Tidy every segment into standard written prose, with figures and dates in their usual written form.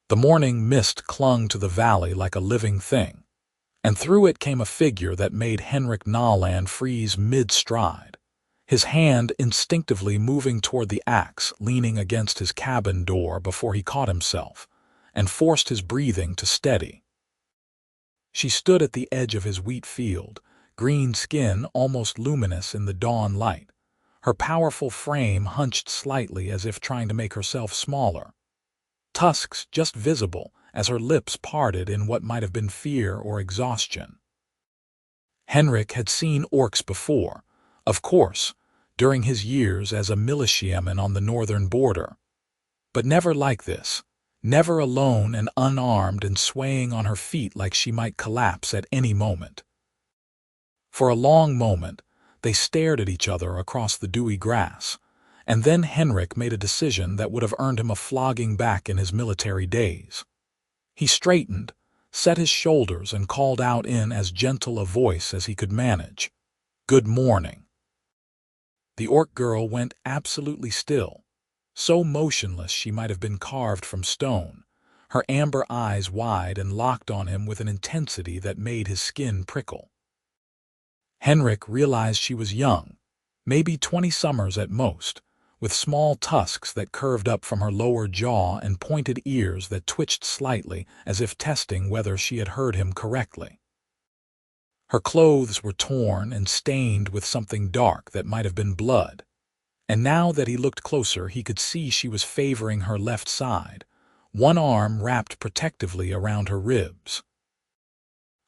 The morning mist clung to the valley like a living thing, and through it came a figure that made Henrik Nolan freeze mid-stride, his hand instinctively moving toward the axe leaning against his cabin door before he caught himself, and forced his breathing to steady. She stood at the edge of his wheat field, green skin almost luminous in the dawn light, her powerful frame hunched slightly as if trying to make herself smaller, tusks just visible as her lips parted in what might have been fear or exhaustion. Henrik had seen orcs before, of course, during his years as a militiaman on the northern border, but never like this, never alone and unarmed and swaying on her feet like she might collapse at any moment. For a long moment, they stared at each other across the dewy grass, and then Henrik made a decision that would have earned him a flogging back in his military days. He straightened, set his shoulders, and called out in as gentle a voice as he could manage, "Good morning." The orc girl went absolutely still, so motionless she might have been carved from stone, her amber eyes wide and locked on him with an intensity that made his skin prickle. Henrik realized she was young, maybe 20 summers at most, with small tusks that curved up from her lower jaw and pointed ears that twitched slightly as if testing whether she had heard him correctly. Her clothes were torn and stained with something dark that might have been blood, and now that he looked closer he could see she was favoring her left side, one arm wrapped protectively around her ribs.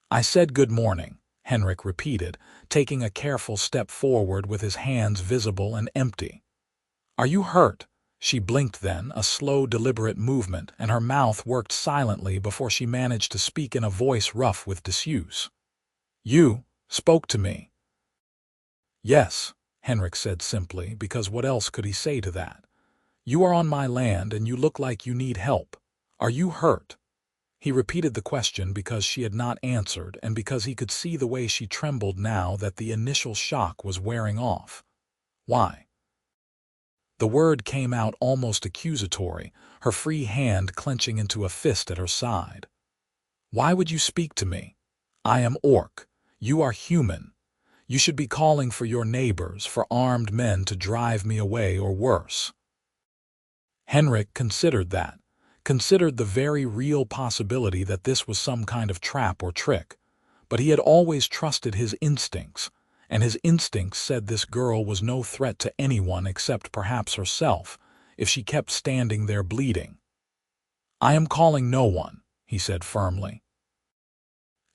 "I said good morning," Henrik repeated, taking a careful step forward with his hands visible and empty. "Are you hurt?" She blinked then, a slow, deliberate movement, and her mouth worked silently before she managed to speak in a voice rough with disuse. "You spoke to me." "Yes," Henrik said simply, because what else could he say to that? "You are on my land and you look like you need help. Are you hurt?" He repeated the question because she had not answered and because he could see the way she trembled now that the initial shock was wearing off. "Why?" The word came out almost accusatory, her free hand clenching into a fist at her side. "Why would you speak to me? I am orc. You are human. You should be calling for your neighbors, for armed men to drive me away or worse." Henrik considered that, considered the very real possibility that this was some kind of trap or trick, but he had always trusted his instincts, and his instincts said this girl was no threat to anyone except perhaps herself, if she kept standing there bleeding. "I am calling no one," he said firmly.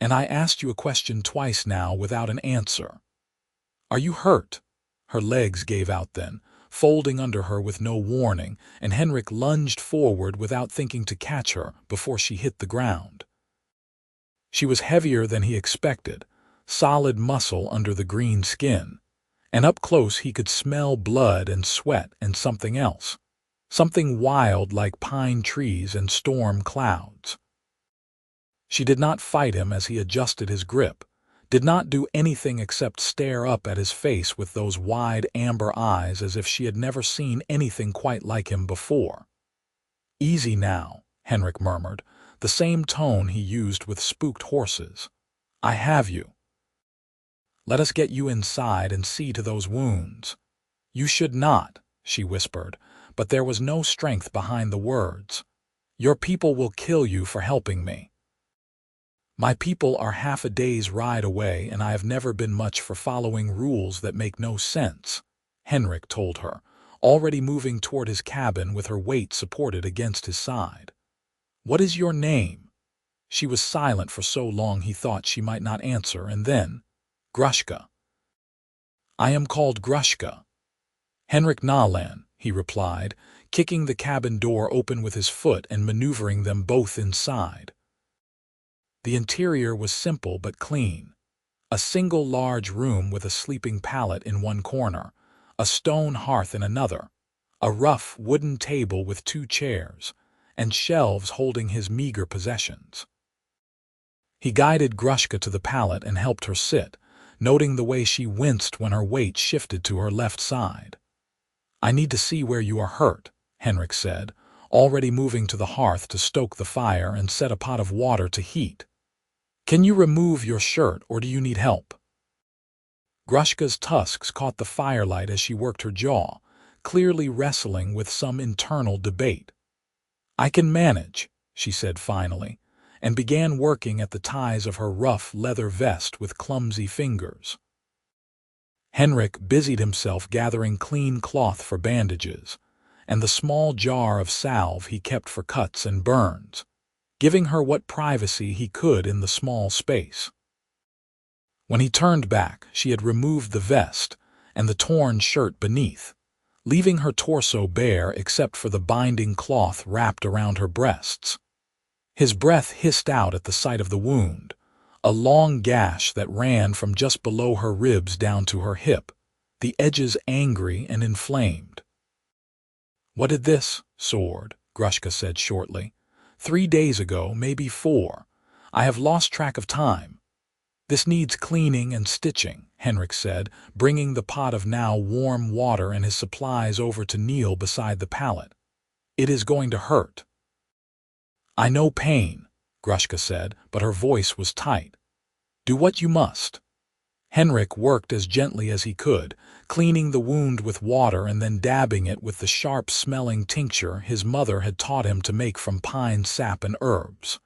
"And I asked you a question twice now without an answer. Are you hurt?" Her legs gave out then, folding under her with no warning, and Henrik lunged forward without thinking to catch her before she hit the ground. She was heavier than he expected, solid muscle under the green skin, and up close he could smell blood and sweat and something else, something wild like pine trees and storm clouds. She did not fight him as he adjusted his grip, did not do anything except stare up at his face with those wide amber eyes as if she had never seen anything quite like him before. "Easy now," Henrik murmured, the same tone he used with spooked horses. "I have you. Let us get you inside and see to those wounds." "You should not," she whispered, but there was no strength behind the words. "Your people will kill you for helping me." "My people are half a day's ride away and I have never been much for following rules that make no sense," Henrik told her, already moving toward his cabin with her weight supported against his side. "What is your name?" She was silent for so long he thought she might not answer, and then, "Grushka." "I am called Grushka." "Henrik Nolan," he replied, kicking the cabin door open with his foot and maneuvering them both inside. The interior was simple but clean. A single large room with a sleeping pallet in one corner, a stone hearth in another, a rough wooden table with 2 chairs, and shelves holding his meager possessions. He guided Grushka to the pallet and helped her sit, noting the way she winced when her weight shifted to her left side. "I need to see where you are hurt," Henrik said, already moving to the hearth to stoke the fire and set a pot of water to heat. "Can you remove your shirt, or do you need help?" Grushka's tusks caught the firelight as she worked her jaw, clearly wrestling with some internal debate. "I can manage," she said finally, and began working at the ties of her rough leather vest with clumsy fingers. Henrik busied himself gathering clean cloth for bandages, and the small jar of salve he kept for cuts and burns, giving her what privacy he could in the small space. When he turned back, she had removed the vest and the torn shirt beneath, leaving her torso bare except for the binding cloth wrapped around her breasts. His breath hissed out at the sight of the wound, a long gash that ran from just below her ribs down to her hip, the edges angry and inflamed. "What did this, sword?" Grushka said shortly. "3 days ago, maybe 4. I have lost track of time." "This needs cleaning and stitching," Henrik said, bringing the pot of now warm water and his supplies over to kneel beside the pallet. "It is going to hurt." "I know pain," Grushka said, but her voice was tight. "Do what you must." Henrik worked as gently as he could, cleaning the wound with water and then dabbing it with the sharp-smelling tincture his mother had taught him to make from pine sap and herbs.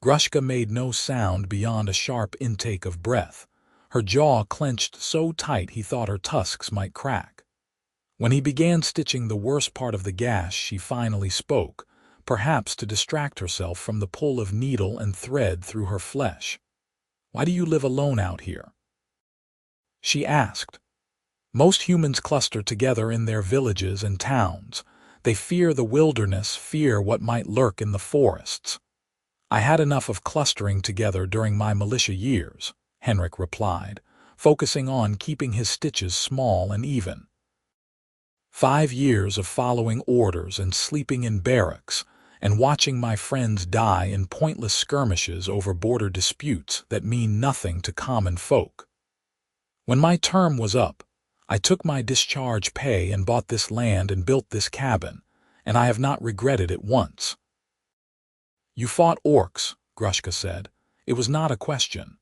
Grushka made no sound beyond a sharp intake of breath, her jaw clenched so tight he thought her tusks might crack. When he began stitching the worst part of the gash, she finally spoke, perhaps to distract herself from the pull of needle and thread through her flesh. "Why do you live alone out here?" she asked. "Most humans cluster together in their villages and towns. They fear the wilderness, fear what might lurk in the forests." "I had enough of clustering together during my militia years," Henrik replied, focusing on keeping his stitches small and even. 5 years of following orders and sleeping in barracks, and watching my friends die in pointless skirmishes over border disputes that mean nothing to common folk. When my term was up, I took my discharge pay and bought this land and built this cabin, and I have not regretted it once." "You fought orcs," Grushka said. "It was not a question."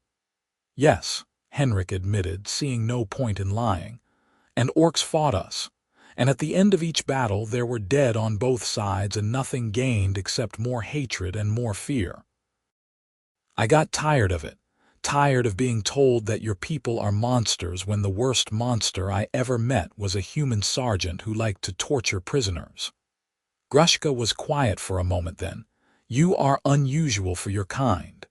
"Yes," Henrik admitted, seeing no point in lying, "and orcs fought us. And at the end of each battle there were dead on both sides and nothing gained except more hatred and more fear. I got tired of it, tired of being told that your people are monsters when the worst monster I ever met was a human sergeant who liked to torture prisoners." Grushka was quiet for a moment then. "You are unusual for your kind."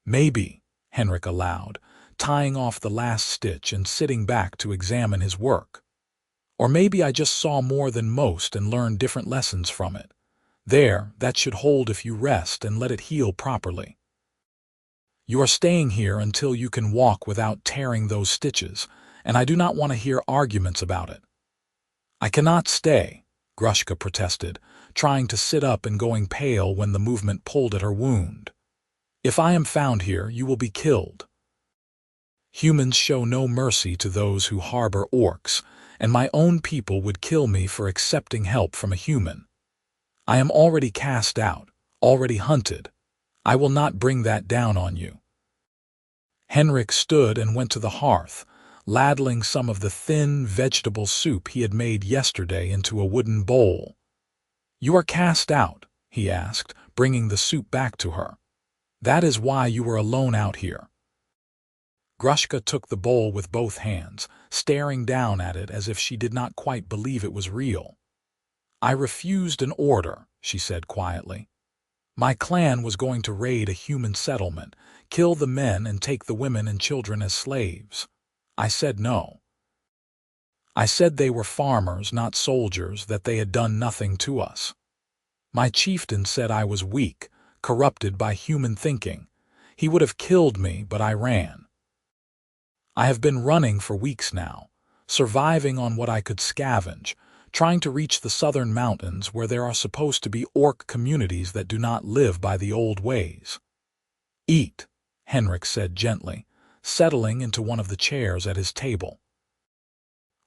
"Maybe," Henrik allowed, tying off the last stitch and sitting back to examine his work. "Or maybe I just saw more than most and learned different lessons from it. That should hold if you rest and let it heal properly. You are staying here until you can walk without tearing those stitches, and I do not want to hear arguments about it." "I cannot stay," Grushka protested, trying to sit up and going pale when the movement pulled at her wound. "If I am found here, you will be killed. Humans show no mercy to those who harbor orcs, and my own people would kill me for accepting help from a human. I am already cast out, already hunted. I will not bring that down on you." Henrik stood and went to the hearth, ladling some of the thin vegetable soup he had made yesterday into a wooden bowl. "You are cast out?" he asked, bringing the soup back to her. "That is why you were alone out here?" Grushka took the bowl with both hands, staring down at it as if she did not quite believe it was real. "I refused an order," she said quietly. "My clan was going to raid a human settlement, kill the men and take the women and children as slaves. I said no. I said they were farmers, not soldiers, that they had done nothing to us. My chieftain said I was weak, corrupted by human thinking. He would have killed me, but I ran. I have been running for weeks now, surviving on what I could scavenge, trying to reach the southern mountains where there are supposed to be orc communities that do not live by the old ways." "Eat," Henrik said gently, settling into one of the chairs at his table.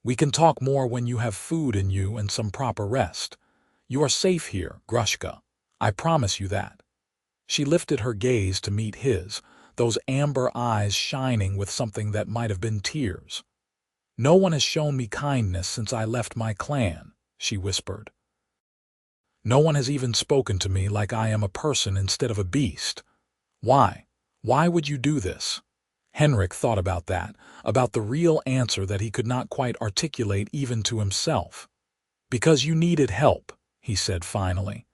"We can talk more when you have food in you and some proper rest. You are safe here, Grushka. I promise you that. She lifted her gaze to meet his, those amber eyes shining with something that might have been tears. No one has shown me kindness since I left my clan, she whispered. No one has even spoken to me like I am a person instead of a beast. Why? Why would you do this? Henrik thought about that, about the real answer that he could not quite articulate even to himself. Because you needed help, he said finally.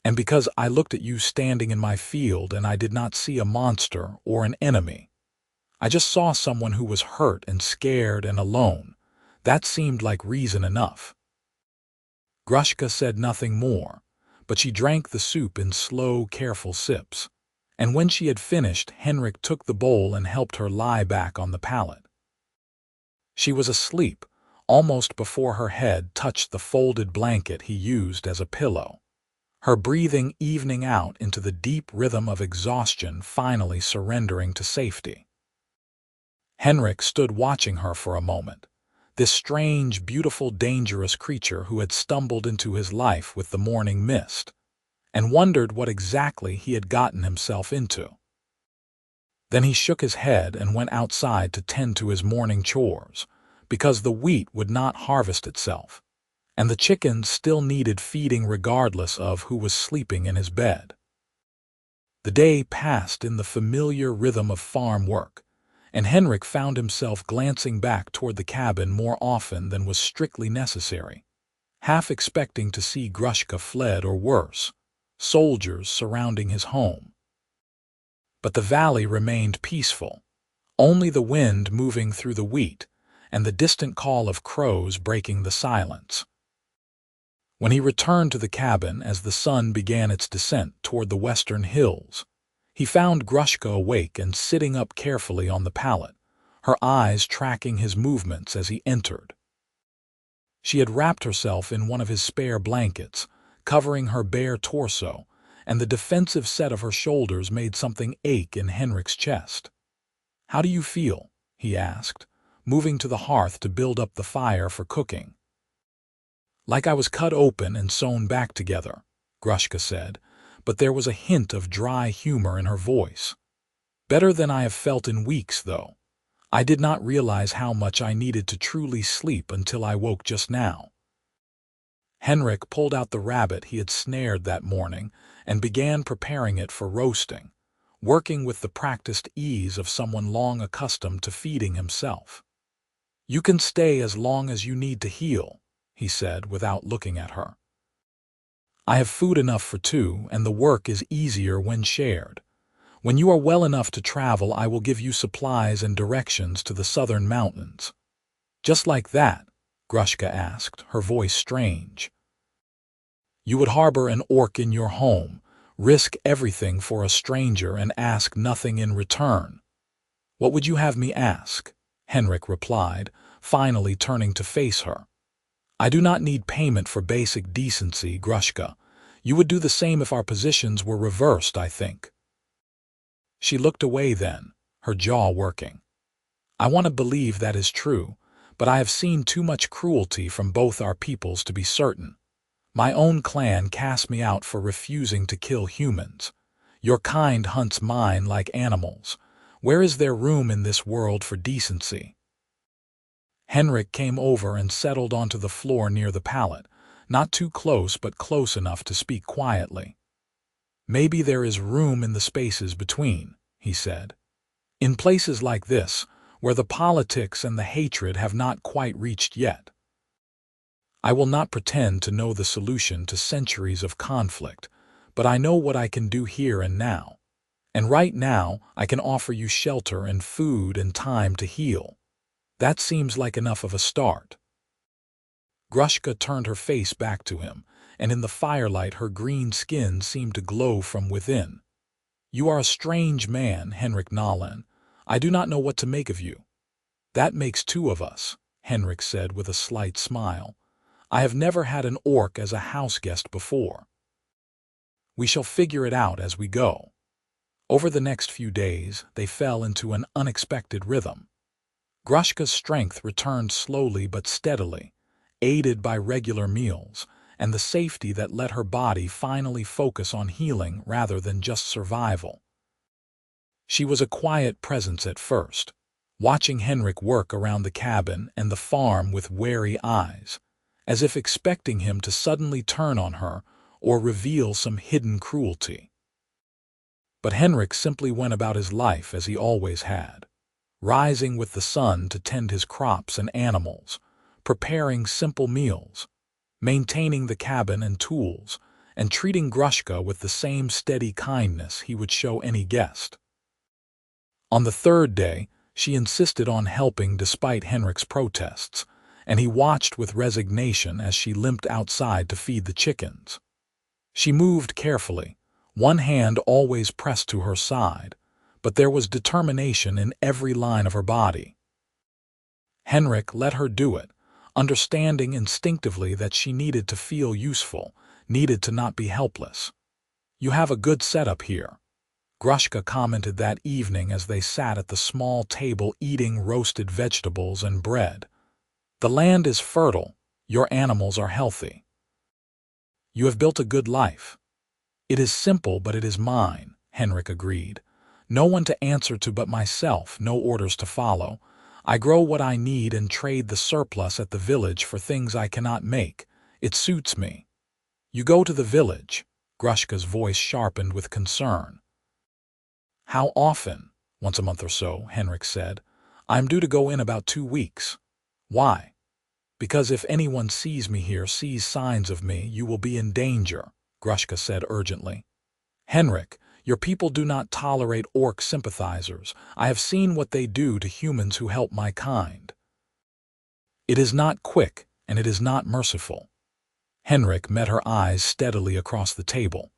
And because I looked at you standing in my field and I did not see a monster or an enemy. I just saw someone who was hurt and scared and alone. That seemed like reason enough. Grushka said nothing more, but she drank the soup in slow, careful sips. And when she had finished, Henrik took the bowl and helped her lie back on the pallet. She was asleep, almost before her head touched the folded blanket he used as a pillow. Her breathing evening out into the deep rhythm of exhaustion, finally surrendering to safety. Henrik stood watching her for a moment, this strange, beautiful, dangerous creature who had stumbled into his life with the morning mist, and wondered what exactly he had gotten himself into. Then he shook his head and went outside to tend to his morning chores, because the wheat would not harvest itself, and the chickens still needed feeding regardless of who was sleeping in his bed. The day passed in the familiar rhythm of farm work, and Henrik found himself glancing back toward the cabin more often than was strictly necessary, half expecting to see Grushka fled or worse, soldiers surrounding his home. But the valley remained peaceful, only the wind moving through the wheat and the distant call of crows breaking the silence. When he returned to the cabin as the sun began its descent toward the western hills, he found Grushka awake and sitting up carefully on the pallet, her eyes tracking his movements as he entered. She had wrapped herself in one of his spare blankets, covering her bare torso, and the defensive set of her shoulders made something ache in Henrik's chest. "How do you feel?" he asked, moving to the hearth to build up the fire for cooking. "Like I was cut open and sewn back together," Grushka said, but there was a hint of dry humor in her voice. "Better than I have felt in weeks, though. I did not realize how much I needed to truly sleep until I woke just now." Henrik pulled out the rabbit he had snared that morning and began preparing it for roasting, working with the practiced ease of someone long accustomed to feeding himself. "You can stay as long as you need to heal," he said without looking at her. "I have food enough for two, and the work is easier when shared. When you are well enough to travel, I will give you supplies and directions to the southern mountains." "Just like that?" Grushka asked, her voice strange. "You would harbor an orc in your home, risk everything for a stranger, and ask nothing in return." "What would you have me ask?" Henrik replied, finally turning to face her. "I do not need payment for basic decency, Grushka. You would do the same if our positions were reversed, I think." She looked away then, her jaw working. "I want to believe that is true, but I have seen too much cruelty from both our peoples to be certain. My own clan cast me out for refusing to kill humans. Your kind hunts mine like animals. Where is there room in this world for decency?" Henrik came over and settled onto the floor near the pallet, not too close but close enough to speak quietly. "Maybe there is room in the spaces between," he said. "In places like this, where the politics and the hatred have not quite reached yet. I will not pretend to know the solution to centuries of conflict, but I know what I can do here and now. And right now, I can offer you shelter and food and time to heal. That seems like enough of a start." Grushka turned her face back to him, and in the firelight her green skin seemed to glow from within. "You are a strange man, Henrik Nolan. I do not know what to make of you." "That makes two of us," Henrik said with a slight smile. "I have never had an orc as a house guest before. We shall figure it out as we go." Over the next few days, they fell into an unexpected rhythm. Grushka's strength returned slowly but steadily, aided by regular meals, and the safety that let her body finally focus on healing rather than just survival. She was a quiet presence at first, watching Henrik work around the cabin and the farm with wary eyes, as if expecting him to suddenly turn on her or reveal some hidden cruelty. But Henrik simply went about his life as he always had, rising with the sun to tend his crops and animals, preparing simple meals, maintaining the cabin and tools, and treating Grushka with the same steady kindness he would show any guest. On the third day, she insisted on helping despite Henrik's protests, and he watched with resignation as she limped outside to feed the chickens. She moved carefully, one hand always pressed to her side, but there was determination in every line of her body. Henrik let her do it, understanding instinctively that she needed to feel useful, needed to not be helpless. "You have a good setup here," Grushka commented that evening as they sat at the small table eating roasted vegetables and bread. "The land is fertile, your animals are healthy. You have built a good life." "It is simple, but it is mine," Henrik agreed. "No one to answer to but myself, no orders to follow. I grow what I need and trade the surplus at the village for things I cannot make. It suits me." "You go to the village?" Grushka's voice sharpened with concern. "How often?" "Once a month or so," Henrik said. "I'm due to go in about 2 weeks." "Why?" "Because if anyone sees me here, sees signs of me, you will be in danger," Grushka said urgently. "Henrik, your people do not tolerate orc sympathizers. I have seen what they do to humans who help my kind. It is not quick, and it is not merciful." Henrik met her eyes steadily across the table.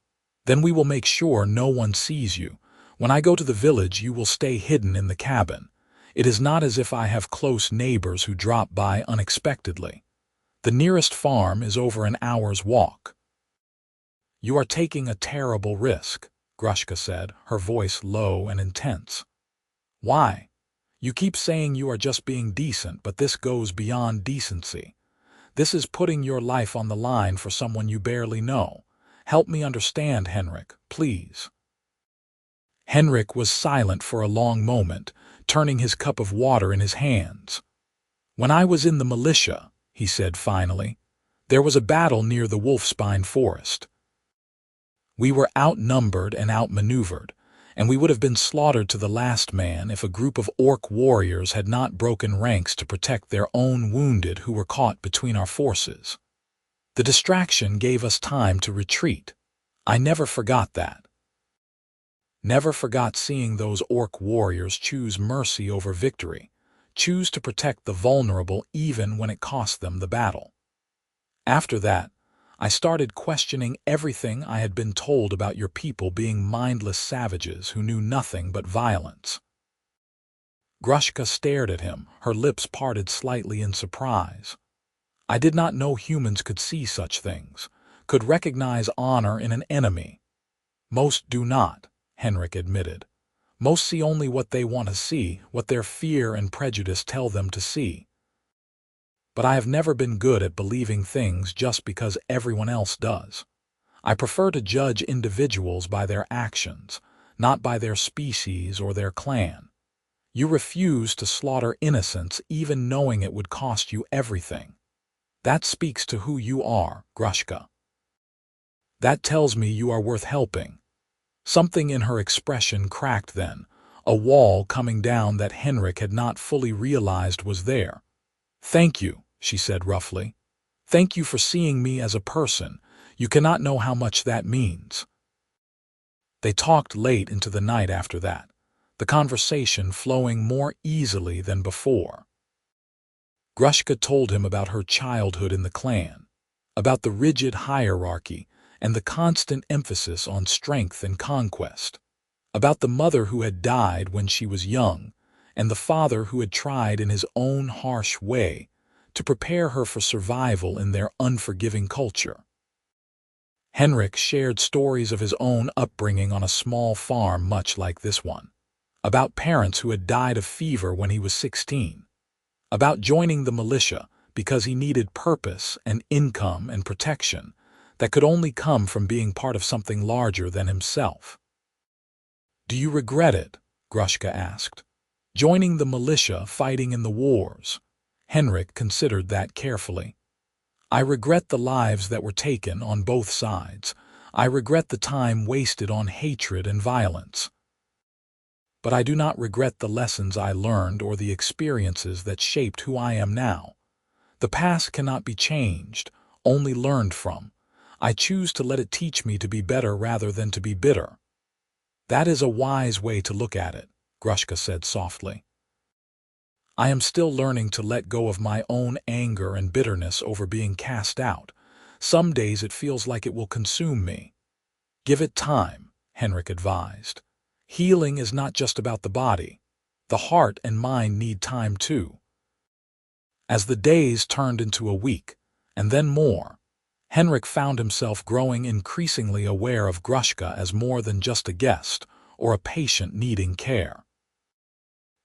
"Then we will make sure no one sees you. When I go to the village, you will stay hidden in the cabin. It is not as if I have close neighbors who drop by unexpectedly. The nearest farm is over an hour's walk." "You are taking a terrible risk," Grushka said, her voice low and intense. "Why? You keep saying you are just being decent, but this goes beyond decency. This is putting your life on the line for someone you barely know. Help me understand, Henrik, please." Henrik was silent for a long moment, turning his cup of water in his hands. "When I was in the militia," he said finally, "there was a battle near the Wolfspine Forest. We were outnumbered and outmaneuvered, and we would have been slaughtered to the last man if a group of orc warriors had not broken ranks to protect their own wounded who were caught between our forces. The distraction gave us time to retreat. I never forgot that. Never forgot seeing those orc warriors choose mercy over victory, choose to protect the vulnerable even when it cost them the battle. After that, I started questioning everything I had been told about your people being mindless savages who knew nothing but violence." Grushka stared at him, her lips parted slightly in surprise. "I did not know humans could see such things, could recognize honor in an enemy." "Most do not," Henrik admitted. "Most see only what they want to see, what their fear and prejudice tell them to see. But I have never been good at believing things just because everyone else does. I prefer to judge individuals by their actions, not by their species or their clan. You refuse to slaughter innocents even knowing it would cost you everything. That speaks to who you are, Grushka. That tells me you are worth helping." Something in her expression cracked then, a wall coming down that Henrik had not fully realized was there. "Thank you," she said roughly. "Thank you for seeing me as a person. You cannot know how much that means." They talked late into the night after that, the conversation flowing more easily than before. Grushka told him about her childhood in the clan, about the rigid hierarchy and the constant emphasis on strength and conquest, about the mother who had died when she was young, and the father who had tried in his own harsh way to prepare her for survival in their unforgiving culture. Henrik shared stories of his own upbringing on a small farm much like this one, about parents who had died of fever when he was 16, about joining the militia, because he needed purpose and income and protection that could only come from being part of something larger than himself. "Do you regret it?" Grushka asked. "Joining the militia, fighting in the wars?" Henrik considered that carefully. "I regret the lives that were taken on both sides. I regret the time wasted on hatred and violence. But I do not regret the lessons I learned or the experiences that shaped who I am now. The past cannot be changed, only learned from. I choose to let it teach me to be better rather than to be bitter." "That is a wise way to look at it," Grushka said softly. "I am still learning to let go of my own anger and bitterness over being cast out. Some days it feels like it will consume me." "Give it time," Henrik advised. "Healing is not just about the body. The heart and mind need time too." As the days turned into a week, and then more, Henrik found himself growing increasingly aware of Grushka as more than just a guest or a patient needing care.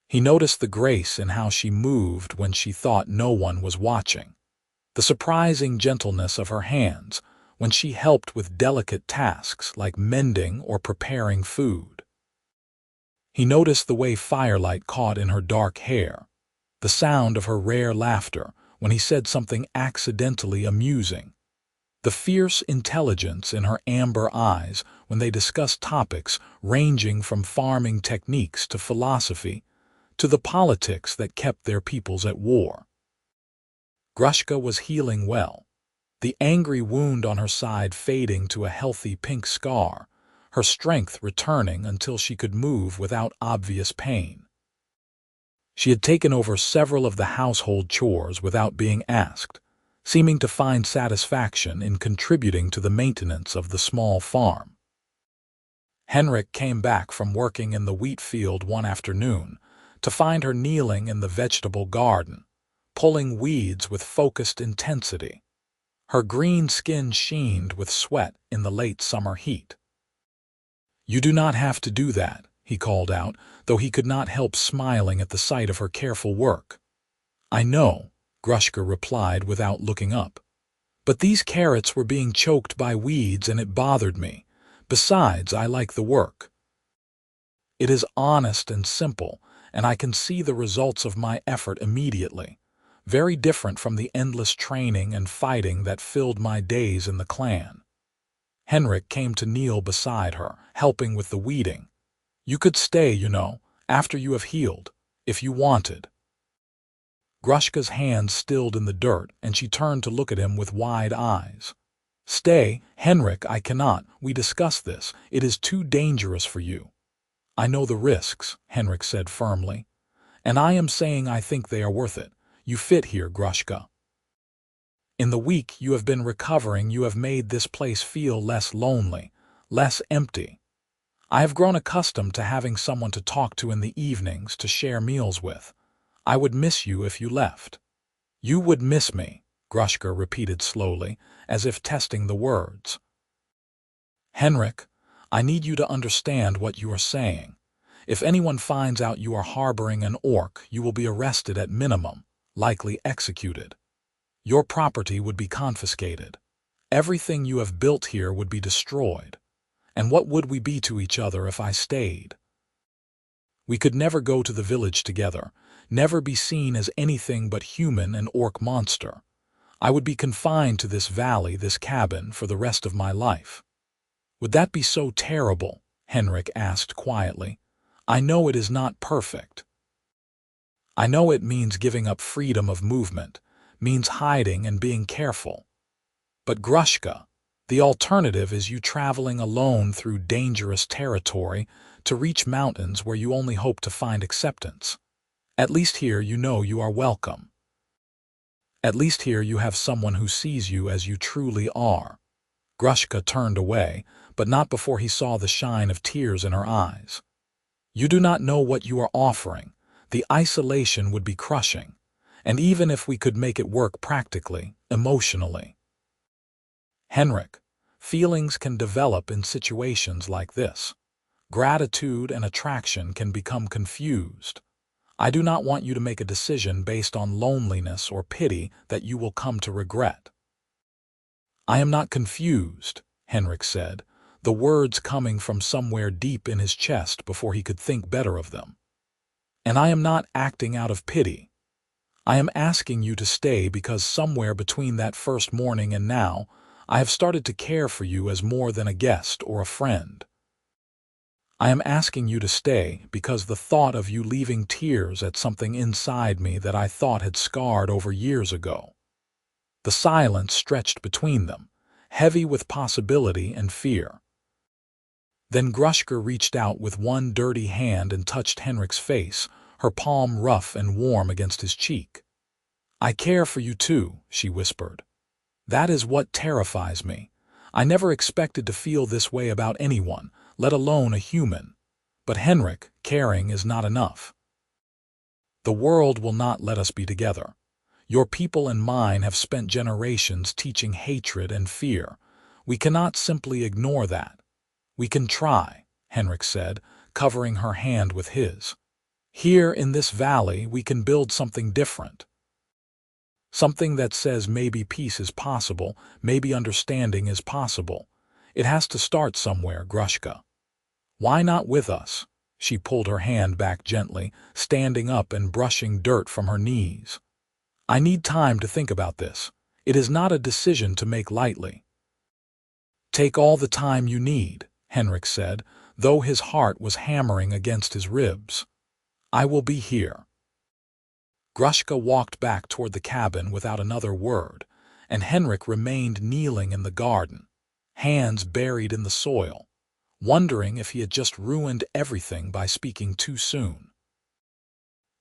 He noticed the grace in how she moved when she thought no one was watching, the surprising gentleness of her hands when she helped with delicate tasks like mending or preparing food. He noticed the way firelight caught in her dark hair, the sound of her rare laughter when he said something accidentally amusing, the fierce intelligence in her amber eyes when they discussed topics ranging from farming techniques to philosophy, to the politics that kept their peoples at war. Grushka was healing well, the angry wound on her side fading to a healthy pink scar, her strength returning until she could move without obvious pain. She had taken over several of the household chores without being asked, seeming to find satisfaction in contributing to the maintenance of the small farm. Henrik came back from working in the wheat field one afternoon to find her kneeling in the vegetable garden, pulling weeds with focused intensity. Her green skin sheened with sweat in the late summer heat. "You do not have to do that," he called out, though he could not help smiling at the sight of her careful work. "I know," Grushka replied without looking up. "But these carrots were being choked by weeds and it bothered me. Besides, I like the work. It is honest and simple, and I can see the results of my effort immediately. Very different from the endless training and fighting that filled my days in the clan." Henrik came to kneel beside her, helping with the weeding. "You could stay, after you have healed, if you wanted." Grushka's hands stilled in the dirt, and she turned to look at him with wide eyes. "Stay, Henrik, I cannot. We discussed this. It is too dangerous for you." "I know the risks," Henrik said firmly. "And I am saying I think they are worth it. You fit here, Grushka. In the week you have been recovering, you have made this place feel less lonely, less empty. I have grown accustomed to having someone to talk to in the evenings, to share meals with. I would miss you if you left." "You would miss me," Grushka repeated slowly, as if testing the words. "Henrik, I need you to understand what you are saying. If anyone finds out you are harboring an orc, you will be arrested at minimum, likely executed. Your property would be confiscated. Everything you have built here would be destroyed. And what would we be to each other if I stayed? We could never go to the village together, never be seen as anything but human and orc monster. I would be confined to this valley, this cabin, for the rest of my life." "Would that be so terrible?" Henrik asked quietly. "I know it is not perfect. I know it means giving up freedom of movement, means hiding and being careful. But Grushka, the alternative is you traveling alone through dangerous territory to reach mountains where you only hope to find acceptance. At least here you know you are welcome. At least here you have someone who sees you as you truly are." Grushka turned away, but not before he saw the shine of tears in her eyes. "You do not know what you are offering. The isolation would be crushing. And even if we could make it work practically, emotionally." "Henrik, feelings can develop in situations like this. Gratitude and attraction can become confused. I do not want you to make a decision based on loneliness or pity that you will come to regret." "I am not confused," Henrik said, the words coming from somewhere deep in his chest before he could think better of them. "And I am not acting out of pity. I am asking you to stay because somewhere between that first morning and now, I have started to care for you as more than a guest or a friend. I am asking you to stay because the thought of you leaving tears at something inside me that I thought had scarred over years ago." The silence stretched between them, heavy with possibility and fear. Then Grushka reached out with one dirty hand and touched Henrik's face, her palm rough and warm against his cheek. "I care for you too," she whispered. "That is what terrifies me. I never expected to feel this way about anyone, let alone a human. But Henrik, caring is not enough. The world will not let us be together. Your people and mine have spent generations teaching hatred and fear. We cannot simply ignore that. We can try," Henrik said, covering her hand with his. "Here in this valley we can build something different. Something that says maybe peace is possible, maybe understanding is possible. It has to start somewhere, Grushka. Why not with us?" She pulled her hand back gently, standing up and brushing dirt from her knees. "I need time to think about this. It is not a decision to make lightly." "Take all the time you need," Henrik said, though his heart was hammering against his ribs. "I will be here." Grushka walked back toward the cabin without another word, and Henrik remained kneeling in the garden, hands buried in the soil, wondering if he had just ruined everything by speaking too soon.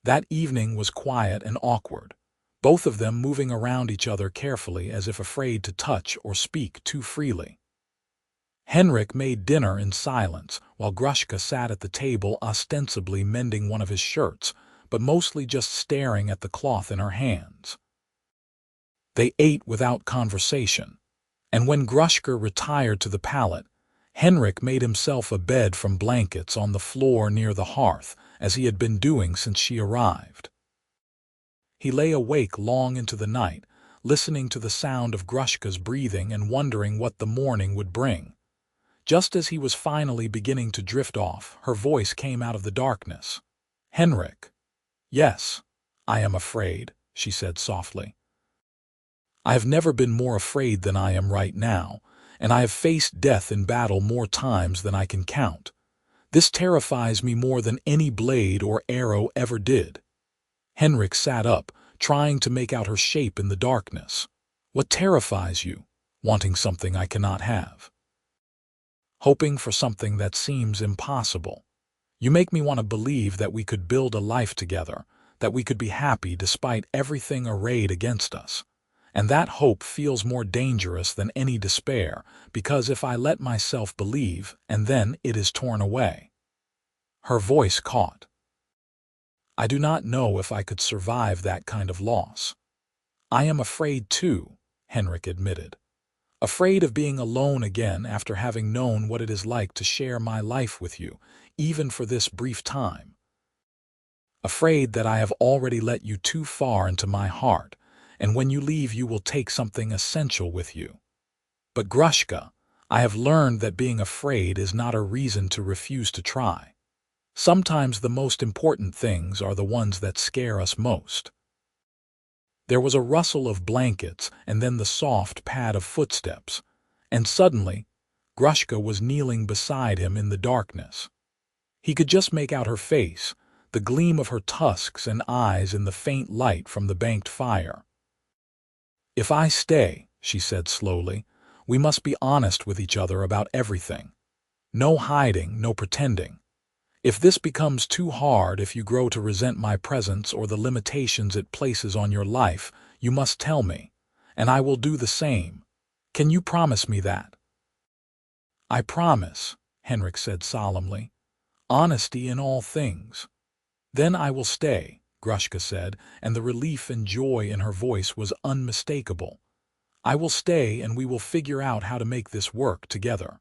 That evening was quiet and awkward, both of them moving around each other carefully as if afraid to touch or speak too freely. Henrik made dinner in silence while Grushka sat at the table ostensibly mending one of his shirts, but mostly just staring at the cloth in her hands. They ate without conversation, and when Grushka retired to the pallet, Henrik made himself a bed from blankets on the floor near the hearth, as he had been doing since she arrived. He lay awake long into the night, listening to the sound of Grushka's breathing and wondering what the morning would bring. Just as he was finally beginning to drift off, her voice came out of the darkness. "Henrik." "Yes, I am afraid," she said softly. "I have never been more afraid than I am right now, and I have faced death in battle more times than I can count. This terrifies me more than any blade or arrow ever did." Henrik sat up, trying to make out her shape in the darkness. "What terrifies you? Wanting something I cannot have. Hoping for something that seems impossible. You make me want to believe that we could build a life together, that we could be happy despite everything arrayed against us. And that hope feels more dangerous than any despair, because if I let myself believe, and then it is torn away." Her voice caught. "I do not know if I could survive that kind of loss." "I am afraid too," Henrik admitted. "Afraid of being alone again after having known what it is like to share my life with you, even for this brief time. Afraid that I have already let you too far into my heart, and when you leave you will take something essential with you. But Grushka, I have learned that being afraid is not a reason to refuse to try. Sometimes the most important things are the ones that scare us most." There was a rustle of blankets and then the soft pad of footsteps, and suddenly, Grushka was kneeling beside him in the darkness. He could just make out her face, the gleam of her tusks and eyes in the faint light from the banked fire. "If I stay," she said slowly, "we must be honest with each other about everything. No hiding, no pretending. If this becomes too hard, if you grow to resent my presence or the limitations it places on your life, you must tell me, and I will do the same. Can you promise me that?" "I promise," Henrik said solemnly. "Honesty in all things." "Then I will stay," Grushka said, and the relief and joy in her voice was unmistakable. "I will stay and we will figure out how to make this work together."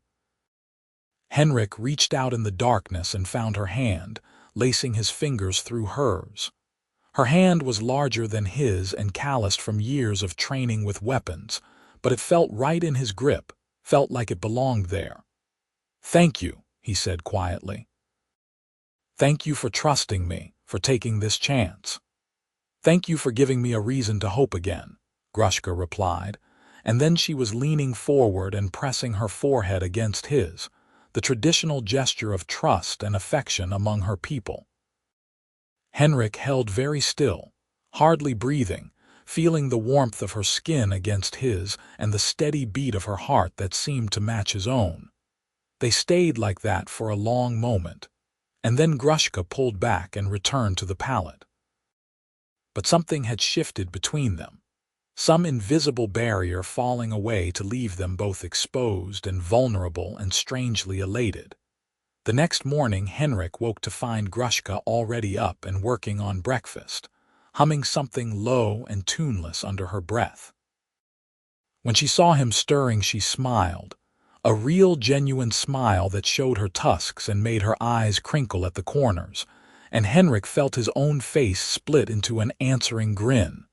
Henrik reached out in the darkness and found her hand, lacing his fingers through hers. Her hand was larger than his and calloused from years of training with weapons, but it felt right in his grip, felt like it belonged there. "Thank you," he said quietly. "Thank you for trusting me, for taking this chance. Thank you for giving me a reason to hope again," Grushka replied, and then she was leaning forward and pressing her forehead against his, the traditional gesture of trust and affection among her people. Henrik held very still, hardly breathing, feeling the warmth of her skin against his and the steady beat of her heart that seemed to match his own. They stayed like that for a long moment, and then Grushka pulled back and returned to the pallet. But something had shifted between them, some invisible barrier falling away to leave them both exposed and vulnerable and strangely elated. The next morning Henrik woke to find Grushka already up and working on breakfast, humming something low and tuneless under her breath. When she saw him stirring, she smiled, a real genuine smile that showed her tusks and made her eyes crinkle at the corners, and Henrik felt his own face split into an answering grin.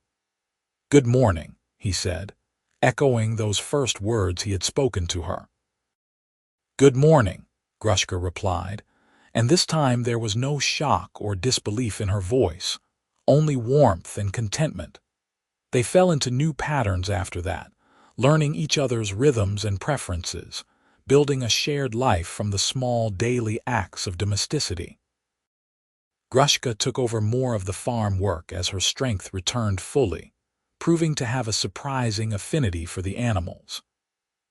"Good morning," he said, echoing those first words he had spoken to her. "Good morning," Grushka replied, and this time there was no shock or disbelief in her voice, only warmth and contentment. They fell into new patterns after that, learning each other's rhythms and preferences, building a shared life from the small daily acts of domesticity. Grushka took over more of the farm work as her strength returned fully, proving to have a surprising affinity for the animals.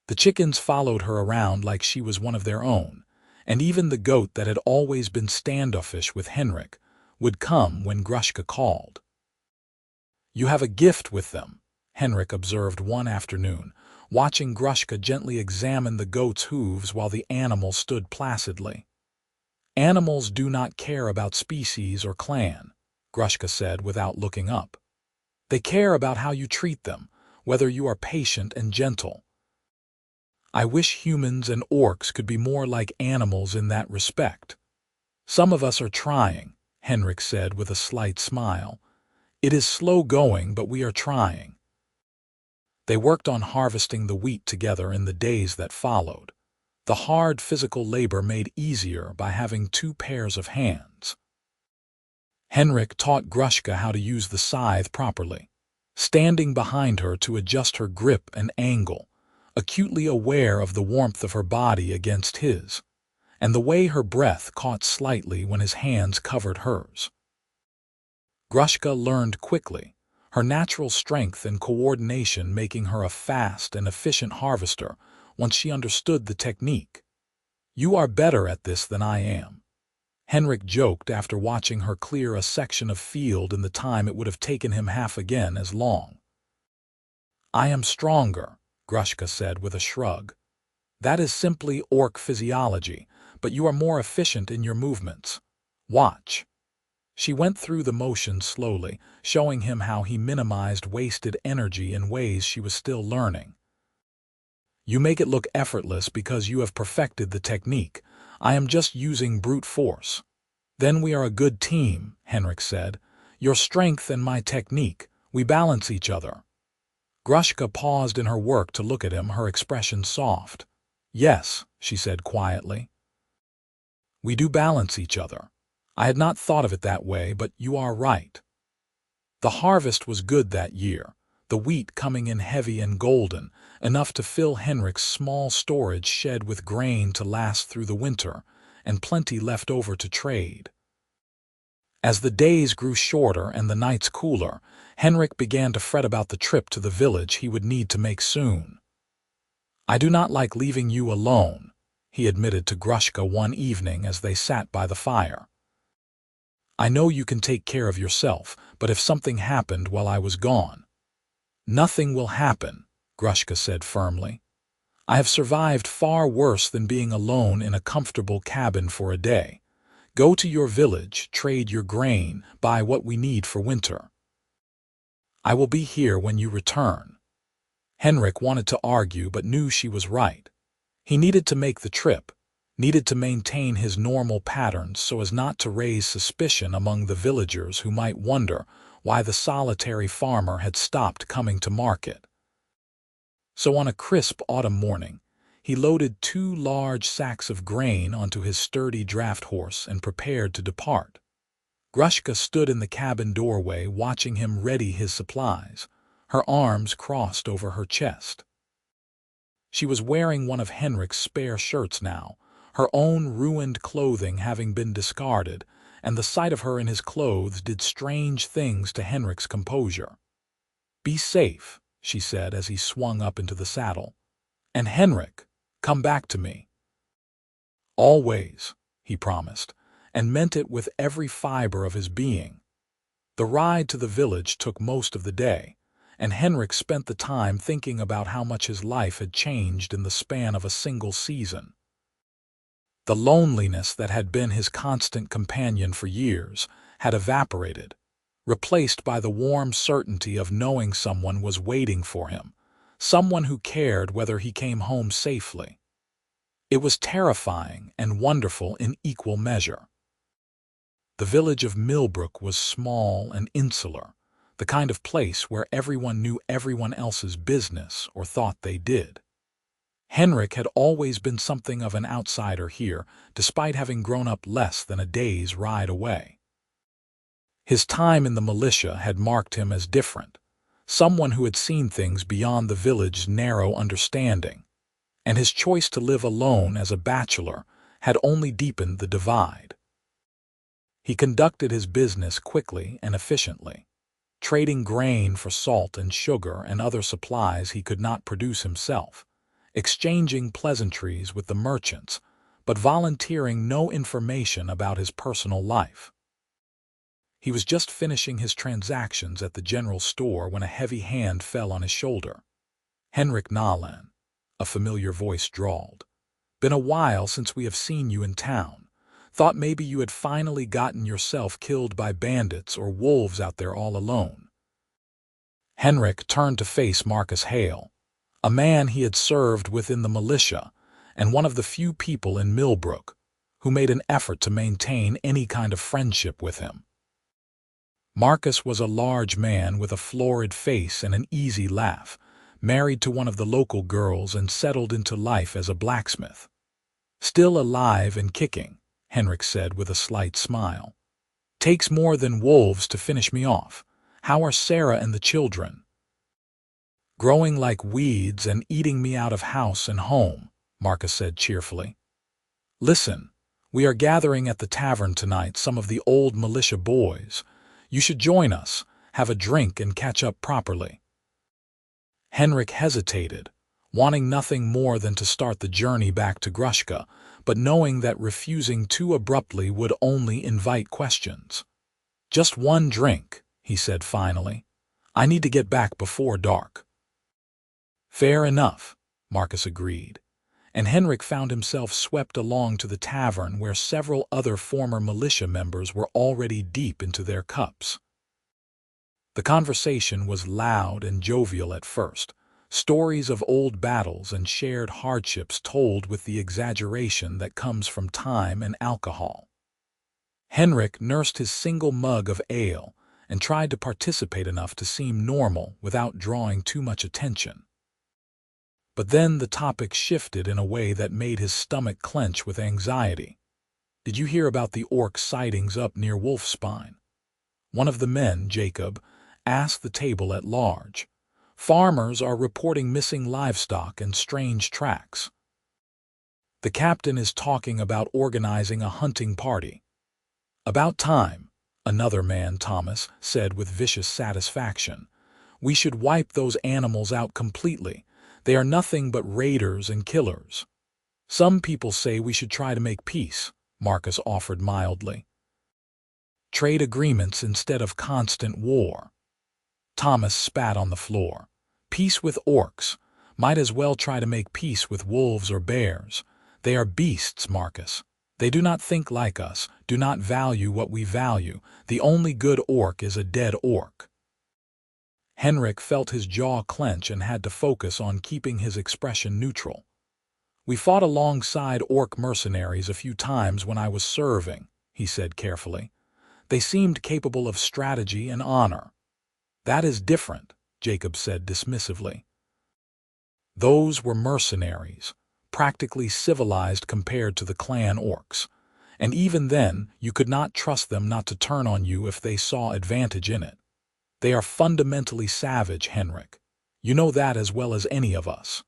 The chickens followed her around like she was one of their own, and even the goat that had always been standoffish with Henrik would come when Grushka called. "You have a gift with them," Henrik observed one afternoon, watching Grushka gently examine the goat's hooves while the animal stood placidly. "Animals do not care about species or clan," Grushka said without looking up. "They care about how you treat them, whether you are patient and gentle. I wish humans and orcs could be more like animals in that respect." "Some of us are trying," Henrik said with a slight smile. "It is slow going, but we are trying." They worked on harvesting the wheat together in the days that followed, the hard physical labor made easier by having two pairs of hands. Henrik taught Grushka how to use the scythe properly, standing behind her to adjust her grip and angle, acutely aware of the warmth of her body against his, and the way her breath caught slightly when his hands covered hers. Grushka learned quickly, her natural strength and coordination making her a fast and efficient harvester once she understood the technique. "You are better at this than I am," Henrik joked after watching her clear a section of field in the time it would have taken him half again as long. "I am stronger," Grushka said with a shrug. "That is simply orc physiology, but you are more efficient in your movements. Watch." She went through the motions slowly, showing him how he minimized wasted energy in ways she was still learning. "You make it look effortless because you have perfected the technique. I am just using brute force." "Then we are a good team," Henrik said. "Your strength and my technique, we balance each other." Grushka paused in her work to look at him, her expression soft. "Yes," she said quietly. "We do balance each other. I had not thought of it that way, but you are right." The harvest was good that year, the wheat coming in heavy and golden, enough to fill Henrik's small storage shed with grain to last through the winter, and plenty left over to trade. As the days grew shorter and the nights cooler, Henrik began to fret about the trip to the village he would need to make soon. "I do not like leaving you alone," he admitted to Grushka one evening as they sat by the fire. "I know you can take care of yourself, but if something happened while I was gone—" "Nothing will happen," Grushka said firmly. "I have survived far worse than being alone in a comfortable cabin for a day. Go to your village, trade your grain, buy what we need for winter. I will be here when you return." Henrik wanted to argue but knew she was right. He needed to make the trip, needed to maintain his normal patterns so as not to raise suspicion among the villagers who might wonder why the solitary farmer had stopped coming to market. So on a crisp autumn morning, he loaded 2 large sacks of grain onto his sturdy draft horse and prepared to depart. Grushka stood in the cabin doorway watching him ready his supplies, her arms crossed over her chest. She was wearing one of Henrik's spare shirts now, her own ruined clothing having been discarded, and the sight of her in his clothes did strange things to Henrik's composure. "Be safe," she said as he swung up into the saddle. "And Henrik, come back to me." "Always," he promised, and meant it with every fiber of his being. The ride to the village took most of the day, and Henrik spent the time thinking about how much his life had changed in the span of a single season. The loneliness that had been his constant companion for years had evaporated, replaced by the warm certainty of knowing someone was waiting for him, someone who cared whether he came home safely. It was terrifying and wonderful in equal measure. The village of Millbrook was small and insular, the kind of place where everyone knew everyone else's business or thought they did. Henrik had always been something of an outsider here, despite having grown up less than a day's ride away. His time in the militia had marked him as different, someone who had seen things beyond the village's narrow understanding, and his choice to live alone as a bachelor had only deepened the divide. He conducted his business quickly and efficiently, trading grain for salt and sugar and other supplies he could not produce himself, exchanging pleasantries with the merchants, but volunteering no information about his personal life. He was just finishing his transactions at the general store when a heavy hand fell on his shoulder. "Henrik Nolan," a familiar voice drawled. "Been a while since we have seen you in town. Thought maybe you had finally gotten yourself killed by bandits or wolves out there all alone." Henrik turned to face Marcus Hale, a man he had served within the militia and one of the few people in Millbrook who made an effort to maintain any kind of friendship with him. Marcus was a large man with a florid face and an easy laugh, married to one of the local girls and settled into life as a blacksmith. "Still alive and kicking," Henrik said with a slight smile. "Takes more than wolves to finish me off. How are Sarah and the children?" "Growing like weeds and eating me out of house and home," Marcus said cheerfully. "Listen, we are gathering at the tavern tonight, some of the old militia boys. You should join us, have a drink and catch up properly." Henrik hesitated, wanting nothing more than to start the journey back to Grushka, but knowing that refusing too abruptly would only invite questions. "Just one drink," he said finally. "I need to get back before dark." "Fair enough," Marcus agreed, and Henrik found himself swept along to the tavern where several other former militia members were already deep into their cups. The conversation was loud and jovial at first, stories of old battles and shared hardships told with the exaggeration that comes from time and alcohol. Henrik nursed his single mug of ale and tried to participate enough to seem normal without drawing too much attention. But then the topic shifted in a way that made his stomach clench with anxiety. "Did you hear about the orc sightings up near Wolfspine?" One of the men, Jacob, asked the table at large. "Farmers are reporting missing livestock and strange tracks. The captain is talking about organizing a hunting party." "About time," another man, Thomas, said with vicious satisfaction. "We should wipe those animals out completely. They are nothing but raiders and killers." "Some people say we should try to make peace," Marcus offered mildly. "Trade agreements instead of constant war." Thomas spat on the floor. "Peace with orcs. Might as well try to make peace with wolves or bears. They are beasts, Marcus. They do not think like us, do not value what we value. The only good orc is a dead orc." Henrik felt his jaw clench and had to focus on keeping his expression neutral. We fought alongside orc mercenaries a few times when I was serving, he said carefully. They seemed capable of strategy and honor. That is different, Jacob said dismissively. Those were mercenaries, practically civilized compared to the clan orcs. And even then, you could not trust them not to turn on you if they saw advantage in it. They are fundamentally savage, Henrik. You know that as well as any of us.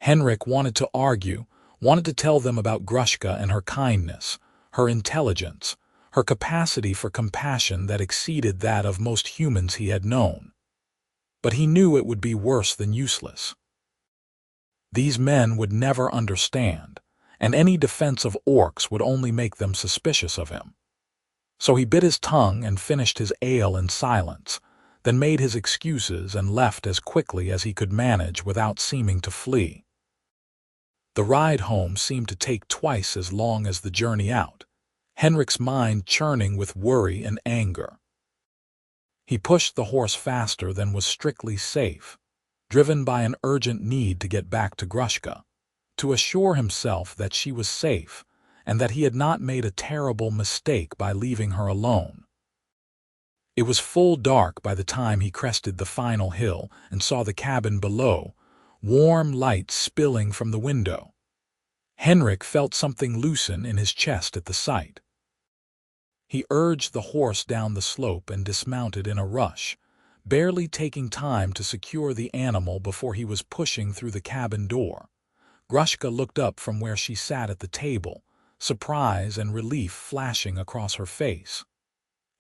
Henrik wanted to argue, wanted to tell them about Grushka and her kindness, her intelligence, her capacity for compassion that exceeded that of most humans he had known. But he knew it would be worse than useless. These men would never understand, and any defense of orcs would only make them suspicious of him. So he bit his tongue and finished his ale in silence, then made his excuses and left as quickly as he could manage without seeming to flee. The ride home seemed to take twice as long as the journey out, Henrik's mind churning with worry and anger. He pushed the horse faster than was strictly safe, driven by an urgent need to get back to Grushka, to assure himself that she was safe and that he had not made a terrible mistake by leaving her alone. It was full dark by the time he crested the final hill and saw the cabin below, warm light spilling from the window. Henrik felt something loosen in his chest at the sight. He urged the horse down the slope and dismounted in a rush, barely taking time to secure the animal before he was pushing through the cabin door. Grushka looked up from where she sat at the table, surprise and relief flashing across her face.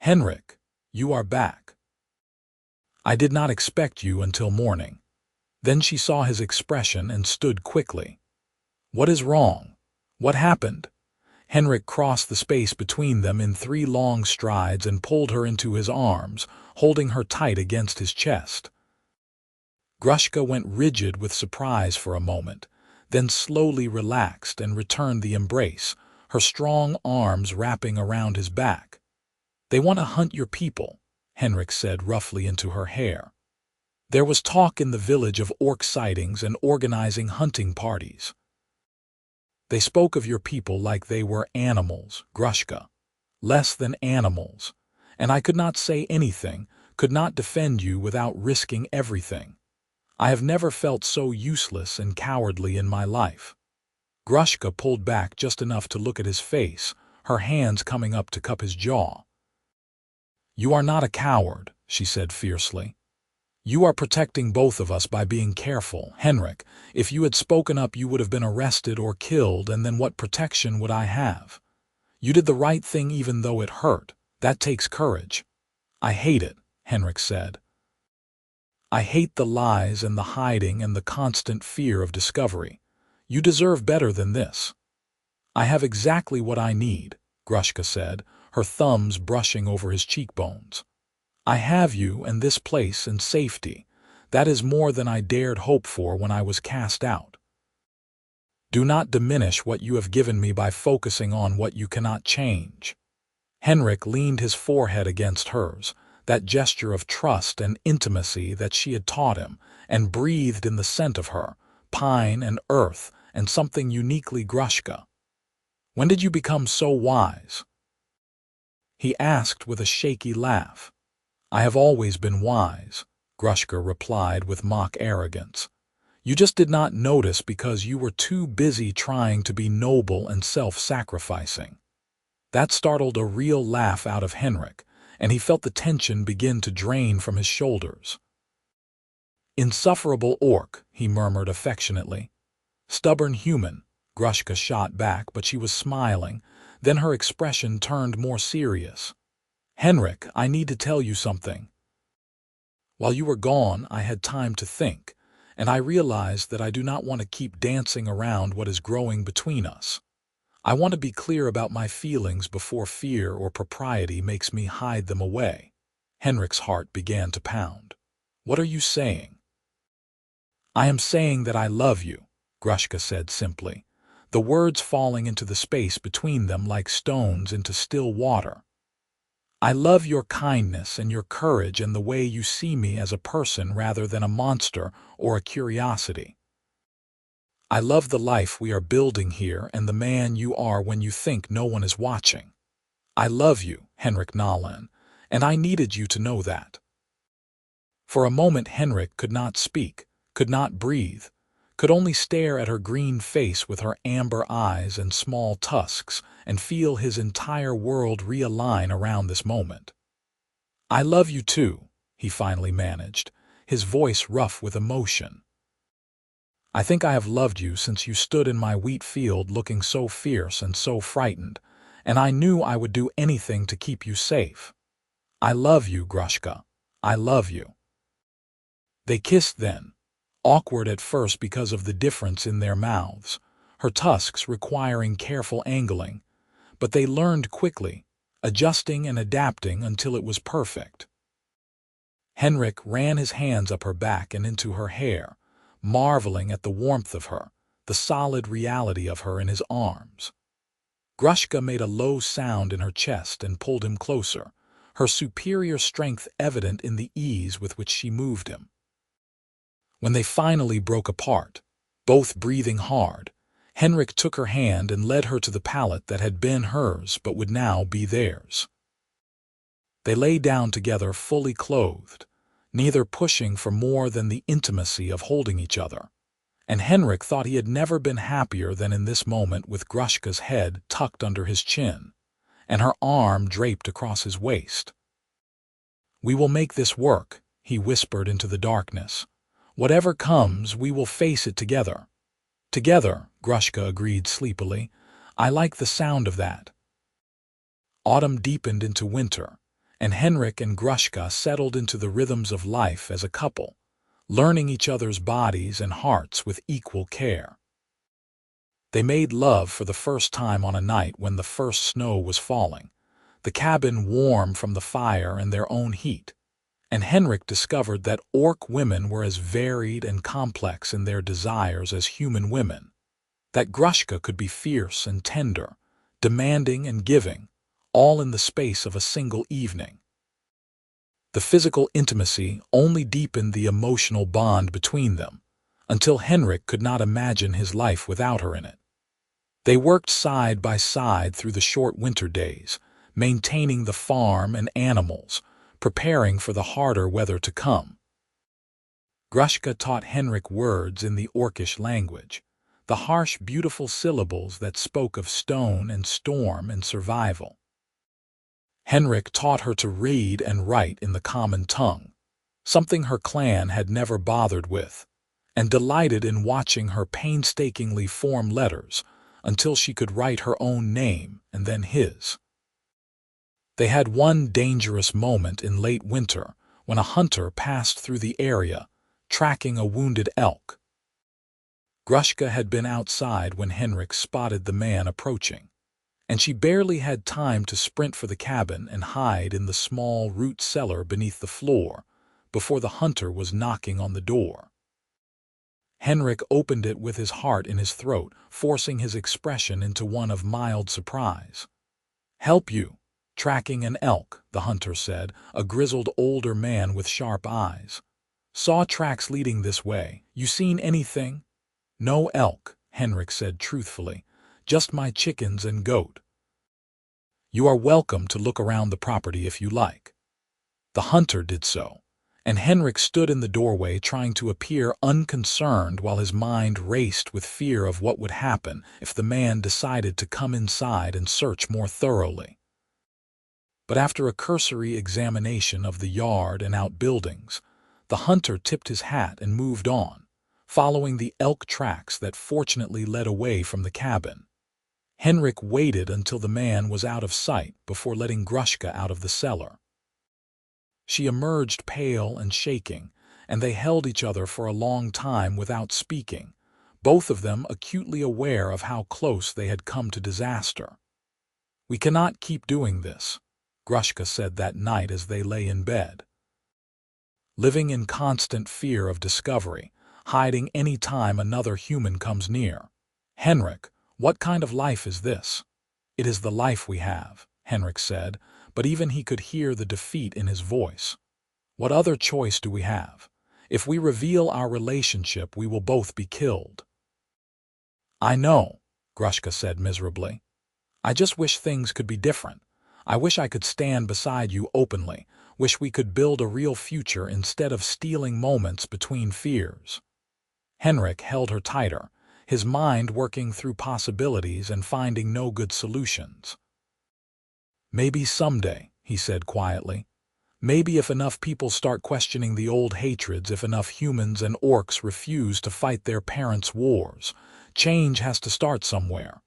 "Henrik, you are back. I did not expect you until morning." Then she saw his expression and stood quickly. "What is wrong? What happened?" Henrik crossed the space between them in 3 long strides and pulled her into his arms, holding her tight against his chest. Grushka went rigid with surprise for a moment, then slowly relaxed and returned the embrace, her strong arms wrapping around his back. "They want to hunt your people," Henrik said roughly into her hair. "There was talk in the village of orc sightings and organizing hunting parties. They spoke of your people like they were animals, Grushka. Less than animals. And I could not say anything, could not defend you without risking everything. I have never felt so useless and cowardly in my life." Grushka pulled back just enough to look at his face, her hands coming up to cup his jaw. "You are not a coward," she said fiercely. "You are protecting both of us by being careful, Henrik. If you had spoken up, you would have been arrested or killed, and then what protection would I have? You did the right thing even though it hurt. That takes courage." "I hate it," Henrik said. "I hate the lies and the hiding and the constant fear of discovery. You deserve better than this." "I have exactly what I need," Grushka said, her thumbs brushing over his cheekbones. "I have you and this place and safety. That is more than I dared hope for when I was cast out. Do not diminish what you have given me by focusing on what you cannot change." Henrik leaned his forehead against hers, that gesture of trust and intimacy that she had taught him, and breathed in the scent of her, pine and earth, and something uniquely Grushka. "When did you become so wise?" he asked with a shaky laugh. "I have always been wise," Grushka replied with mock arrogance. "You just did not notice because you were too busy trying to be noble and self-sacrificing." That startled a real laugh out of Henrik, and he felt the tension begin to drain from his shoulders. "Insufferable orc," he murmured affectionately. "Stubborn human," Grushka shot back, but she was smiling. Then her expression turned more serious. "Henrik, I need to tell you something. While you were gone, I had time to think, and I realized that I do not want to keep dancing around what is growing between us. I want to be clear about my feelings before fear or propriety makes me hide them away." Henrik's heart began to pound. "What are you saying?" "I am saying that I love you," Grushka said simply, the words falling into the space between them like stones into still water. "I love your kindness and your courage and the way you see me as a person rather than a monster or a curiosity. I love the life we are building here and the man you are when you think no one is watching. I love you, Henrik Nolan, and I needed you to know that." For a moment Henrik could not speak, could not breathe, could only stare at her green face with her amber eyes and small tusks and feel his entire world realign around this moment. "I love you too," he finally managed, his voice rough with emotion. "I think I have loved you since you stood in my wheat field looking so fierce and so frightened, and I knew I would do anything to keep you safe. I love you, Grushka. I love you." They kissed then, awkward at first because of the difference in their mouths, her tusks requiring careful angling, but they learned quickly, adjusting and adapting until it was perfect. Henrik ran his hands up her back and into her hair, marveling at the warmth of her, the solid reality of her in his arms. Grushka made a low sound in her chest and pulled him closer, her superior strength evident in the ease with which she moved him. When they finally broke apart, both breathing hard, Henrik took her hand and led her to the pallet that had been hers but would now be theirs. They lay down together fully clothed, neither pushing for more than the intimacy of holding each other, and Henrik thought he had never been happier than in this moment with Grushka's head tucked under his chin, and her arm draped across his waist. "We will make this work," he whispered into the darkness. "Whatever comes, we will face it together." "Together," Grushka agreed sleepily. "I like the sound of that." Autumn deepened into winter, and Henrik and Grushka settled into the rhythms of life as a couple, learning each other's bodies and hearts with equal care. They made love for the first time on a night when the first snow was falling, the cabin warm from the fire and their own heat, and Henrik discovered that orc women were as varied and complex in their desires as human women, that Grushka could be fierce and tender, demanding and giving, all in the space of a single evening. The physical intimacy only deepened the emotional bond between them, until Henrik could not imagine his life without her in it. They worked side by side through the short winter days, maintaining the farm and animals, preparing for the harder weather to come. Grushka taught Henrik words in the orcish language, the harsh, beautiful syllables that spoke of stone and storm and survival. Henrik taught her to read and write in the common tongue, something her clan had never bothered with, and delighted in watching her painstakingly form letters until she could write her own name and then his. They had one dangerous moment in late winter when a hunter passed through the area, tracking a wounded elk. Grushka had been outside when Henrik spotted the man approaching, and she barely had time to sprint for the cabin and hide in the small root cellar beneath the floor before the hunter was knocking on the door. Henrik opened it with his heart in his throat, forcing his expression into one of mild surprise. "Help you, tracking an elk," the hunter said, a grizzled older man with sharp eyes. "Saw tracks leading this way. You seen anything?" "No elk," Henrik said truthfully. "Just my chickens and goat." "You are welcome to look around the property if you like." The hunter did so, and Henrik stood in the doorway trying to appear unconcerned while his mind raced with fear of what would happen if the man decided to come inside and search more thoroughly. But after a cursory examination of the yard and outbuildings, the hunter tipped his hat and moved on, following the elk tracks that fortunately led away from the cabin. Henrik waited until the man was out of sight before letting Grushka out of the cellar. She emerged pale and shaking, and they held each other for a long time without speaking, both of them acutely aware of how close they had come to disaster. "We cannot keep doing this," Grushka said that night as they lay in bed. "Living in constant fear of discovery, hiding any time another human comes near. Henrik, what kind of life is this?" "It is the life we have," Henrik said, but even he could hear the defeat in his voice. "What other choice do we have? If we reveal our relationship, we will both be killed." I know, Grushka said miserably. I just wish things could be different. I wish I could stand beside you openly, wish we could build a real future instead of stealing moments between fears. Henrik held her tighter, his mind working through possibilities and finding no good solutions. Maybe someday, he said quietly. Maybe if enough people start questioning the old hatreds, if enough humans and orcs refuse to fight their parents' wars, change has to start somewhere.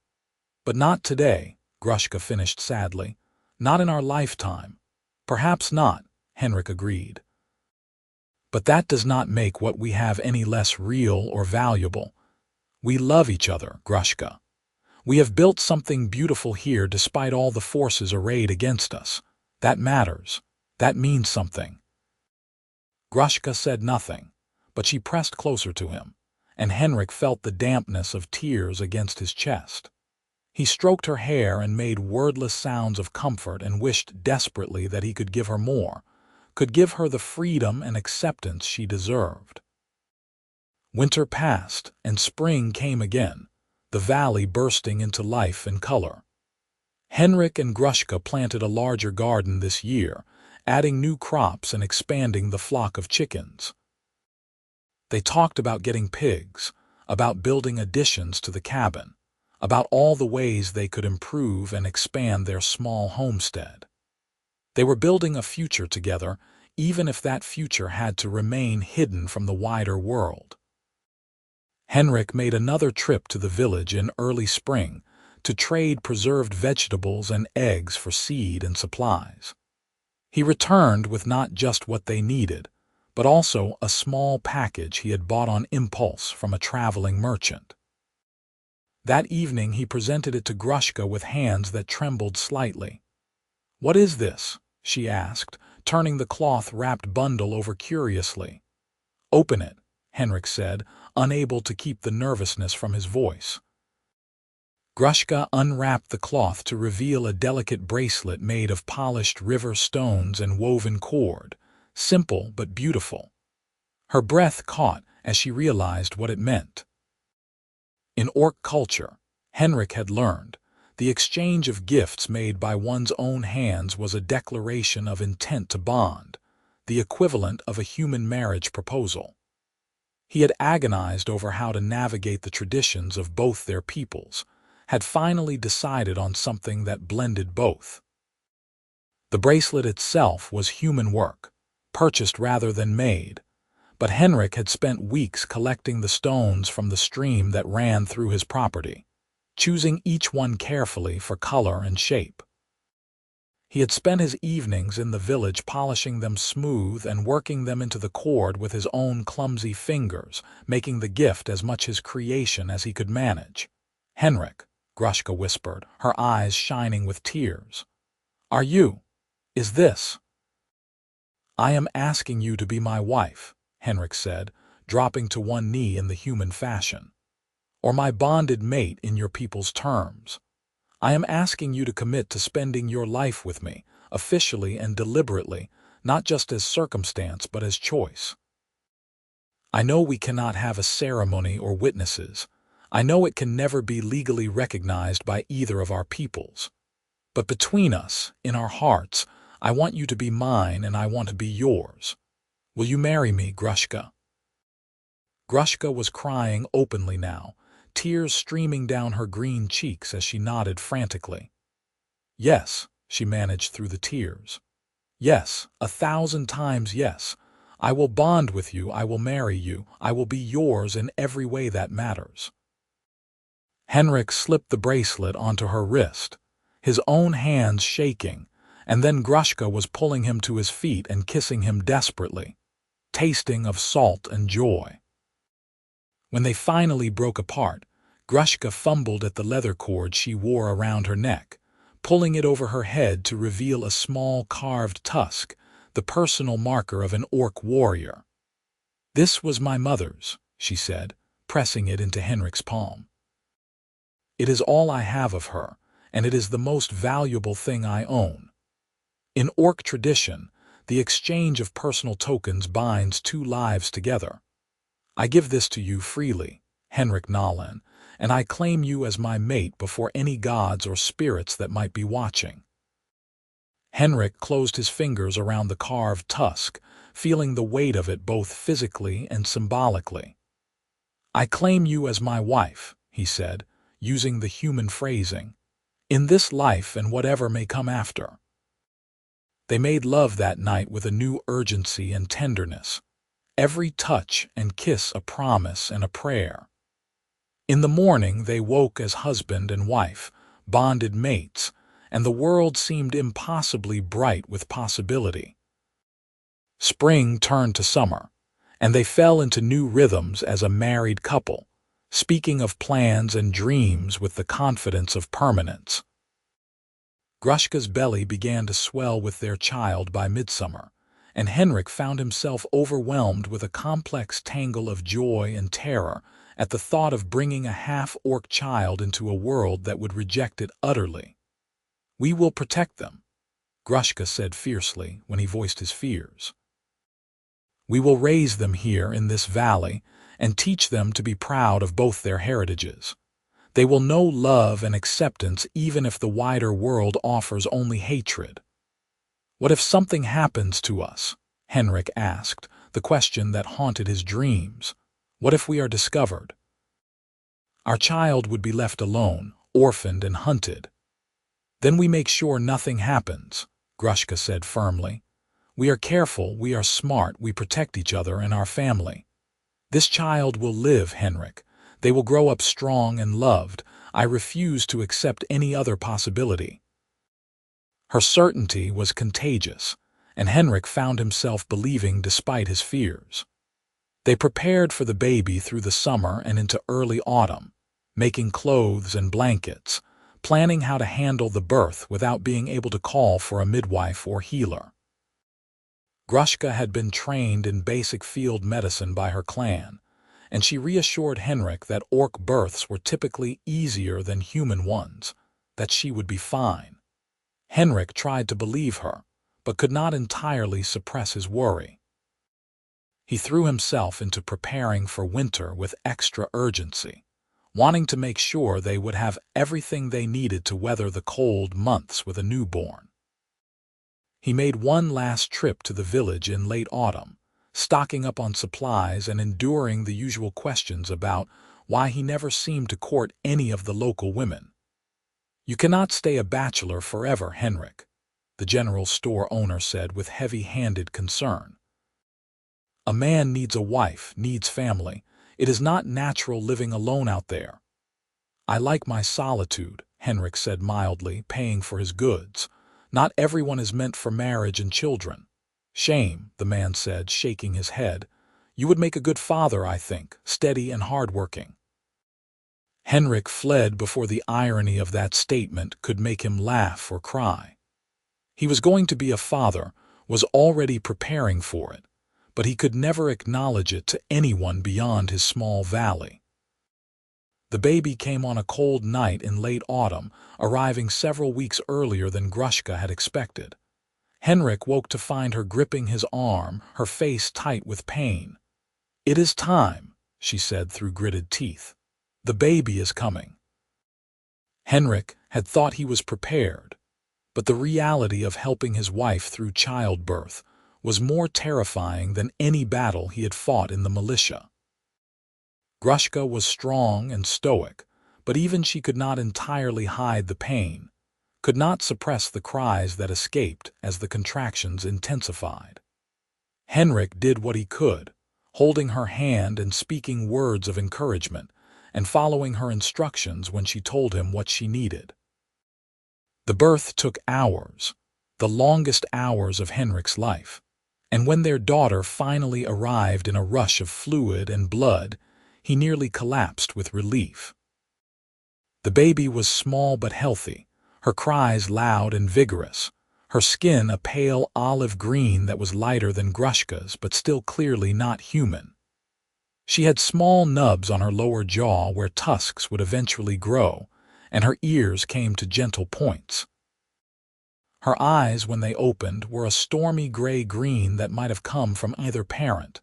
But not today, Grushka finished sadly. Not in our lifetime. Perhaps not, Henrik agreed. But that does not make what we have any less real or valuable. We love each other, Grushka. We have built something beautiful here despite all the forces arrayed against us. That matters. That means something. Grushka said nothing, but she pressed closer to him, and Henrik felt the dampness of tears against his chest. He stroked her hair and made wordless sounds of comfort and wished desperately that he could give her more, could give her the freedom and acceptance she deserved. Winter passed, and spring came again, the valley bursting into life and color. Henrik and Grushka planted a larger garden this year, adding new crops and expanding the flock of chickens. They talked about getting pigs, about building additions to the cabin, about all the ways they could improve and expand their small homestead. They were building a future together, even if that future had to remain hidden from the wider world. Henrik made another trip to the village in early spring to trade preserved vegetables and eggs for seed and supplies. He returned with not just what they needed, but also a small package he had bought on impulse from a traveling merchant. That evening he presented it to Grushka with hands that trembled slightly. "What is this?" she asked, turning the cloth-wrapped bundle over curiously. "Open it," Henrik said, unable to keep the nervousness from his voice. Grushka unwrapped the cloth to reveal a delicate bracelet made of polished river stones and woven cord, simple but beautiful. Her breath caught as she realized what it meant. In orc culture, Henrik had learned, the exchange of gifts made by one's own hands was a declaration of intent to bond, the equivalent of a human marriage proposal. He had agonized over how to navigate the traditions of both their peoples, had finally decided on something that blended both. The bracelet itself was human work, purchased rather than made, but Henrik had spent weeks collecting the stones from the stream that ran through his property, choosing each one carefully for color and shape. He had spent his evenings in the village polishing them smooth and working them into the cord with his own clumsy fingers, making the gift as much his creation as he could manage. "Henrik," Grushka whispered, her eyes shining with tears. Is this?" "I am asking you to be my wife," Henrik said, dropping to one knee in the human fashion. "Or my bonded mate in your people's terms. I am asking you to commit to spending your life with me, officially and deliberately, not just as circumstance but as choice. I know we cannot have a ceremony or witnesses. I know it can never be legally recognized by either of our peoples. But between us, in our hearts, I want you to be mine and I want to be yours. Will you marry me, Grushka?" Grushka was crying openly now, tears streaming down her green cheeks as she nodded frantically. "Yes," she managed through the tears. "Yes, 1,000 times yes. I will bond with you, I will marry you, I will be yours in every way that matters." Henrik slipped the bracelet onto her wrist, his own hands shaking, and then Grushka was pulling him to his feet and kissing him desperately, tasting of salt and joy. When they finally broke apart, Grushka fumbled at the leather cord she wore around her neck, pulling it over her head to reveal a small carved tusk, the personal marker of an orc warrior. "This was my mother's," she said, pressing it into Henrik's palm. "It is all I have of her, and it is the most valuable thing I own. In orc tradition, the exchange of personal tokens binds two lives together. I give this to you freely," Henrik Nolan, and I claim you as my mate before any gods or spirits that might be watching." Henrik closed his fingers around the carved tusk, feeling the weight of it both physically and symbolically. "I claim you as my wife," he said, using the human phrasing, "in this life and whatever may come after." They made love that night with a new urgency and tenderness, every touch and kiss a promise and a prayer. In the morning they woke as husband and wife, bonded mates, and the world seemed impossibly bright with possibility. Spring turned to summer, and they fell into new rhythms as a married couple, speaking of plans and dreams with the confidence of permanence. Grushka's belly began to swell with their child by midsummer, and Henrik found himself overwhelmed with a complex tangle of joy and terror at the thought of bringing a half-orc child into a world that would reject it utterly. "We will protect them," Grushka said fiercely when he voiced his fears. "We will raise them here in this valley and teach them to be proud of both their heritages. They will know love and acceptance even if the wider world offers only hatred." "What if something happens to us?" Henrik asked, the question that haunted his dreams. "What if we are discovered?" "Our child would be left alone, orphaned and hunted." "Then we make sure nothing happens," Grushka said firmly. "We are careful, we are smart, we protect each other and our family. This child will live, Henrik. They will grow up strong and loved. I refuse to accept any other possibility." Her certainty was contagious, and Henrik found himself believing despite his fears. They prepared for the baby through the summer and into early autumn, making clothes and blankets, planning how to handle the birth without being able to call for a midwife or healer. Grushka had been trained in basic field medicine by her clan, and she reassured Henrik that orc births were typically easier than human ones, that she would be fine. Henrik tried to believe her, but could not entirely suppress his worry. He threw himself into preparing for winter with extra urgency, wanting to make sure they would have everything they needed to weather the cold months with a newborn. He made one last trip to the village in late autumn, stocking up on supplies and enduring the usual questions about why he never seemed to court any of the local women. "You cannot stay a bachelor forever, Henrik," the general store owner said with heavy-handed concern. "A man needs a wife, needs family. It is not natural living alone out there." "I like my solitude," Henrik said mildly, paying for his goods. "Not everyone is meant for marriage and children." "Shame," the man said, shaking his head. "You would make a good father, I think, steady and hard-working." Henrik fled before the irony of that statement could make him laugh or cry. He was going to be a father, was already preparing for it, but he could never acknowledge it to anyone beyond his small valley. The baby came on a cold night in late autumn, arriving several weeks earlier than Grushka had expected. Henrik woke to find her gripping his arm, her face tight with pain. "It is time," she said through gritted teeth. "The baby is coming." Henrik had thought he was prepared, but the reality of helping his wife through childbirth was more terrifying than any battle he had fought in the militia. Grushka was strong and stoic, but even she could not entirely hide the pain, could not suppress the cries that escaped as the contractions intensified. Henrik did what he could, holding her hand and speaking words of encouragement, and following her instructions when she told him what she needed. The birth took hours, the longest hours of Henrik's life, and when their daughter finally arrived in a rush of fluid and blood, he nearly collapsed with relief. The baby was small but healthy, her cries loud and vigorous, her skin a pale olive green that was lighter than Grushka's but still clearly not human. She had small nubs on her lower jaw where tusks would eventually grow, and her ears came to gentle points. Her eyes, when they opened, were a stormy gray-green that might have come from either parent.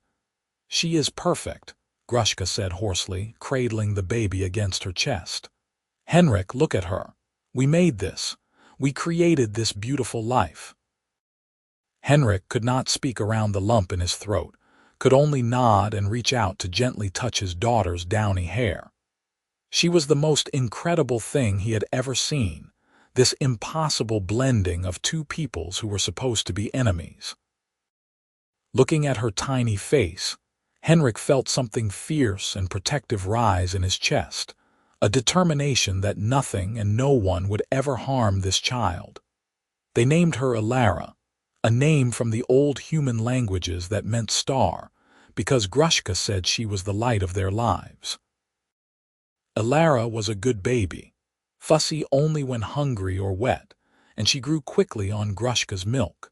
"She is perfect," Grushka said hoarsely, cradling the baby against her chest. Henrik, look at her. We made this. We created this beautiful life. Henrik could not speak around the lump in his throat, could only nod and reach out to gently touch his daughter's downy hair. She was the most incredible thing he had ever seen, this impossible blending of two peoples who were supposed to be enemies. Looking at her tiny face, Henrik felt something fierce and protective rise in his chest, a determination that nothing and no one would ever harm this child. They named her Ilara, a name from the old human languages that meant star, because Grushka said she was the light of their lives. Ilara was a good baby, fussy only when hungry or wet, and she grew quickly on Grushka's milk.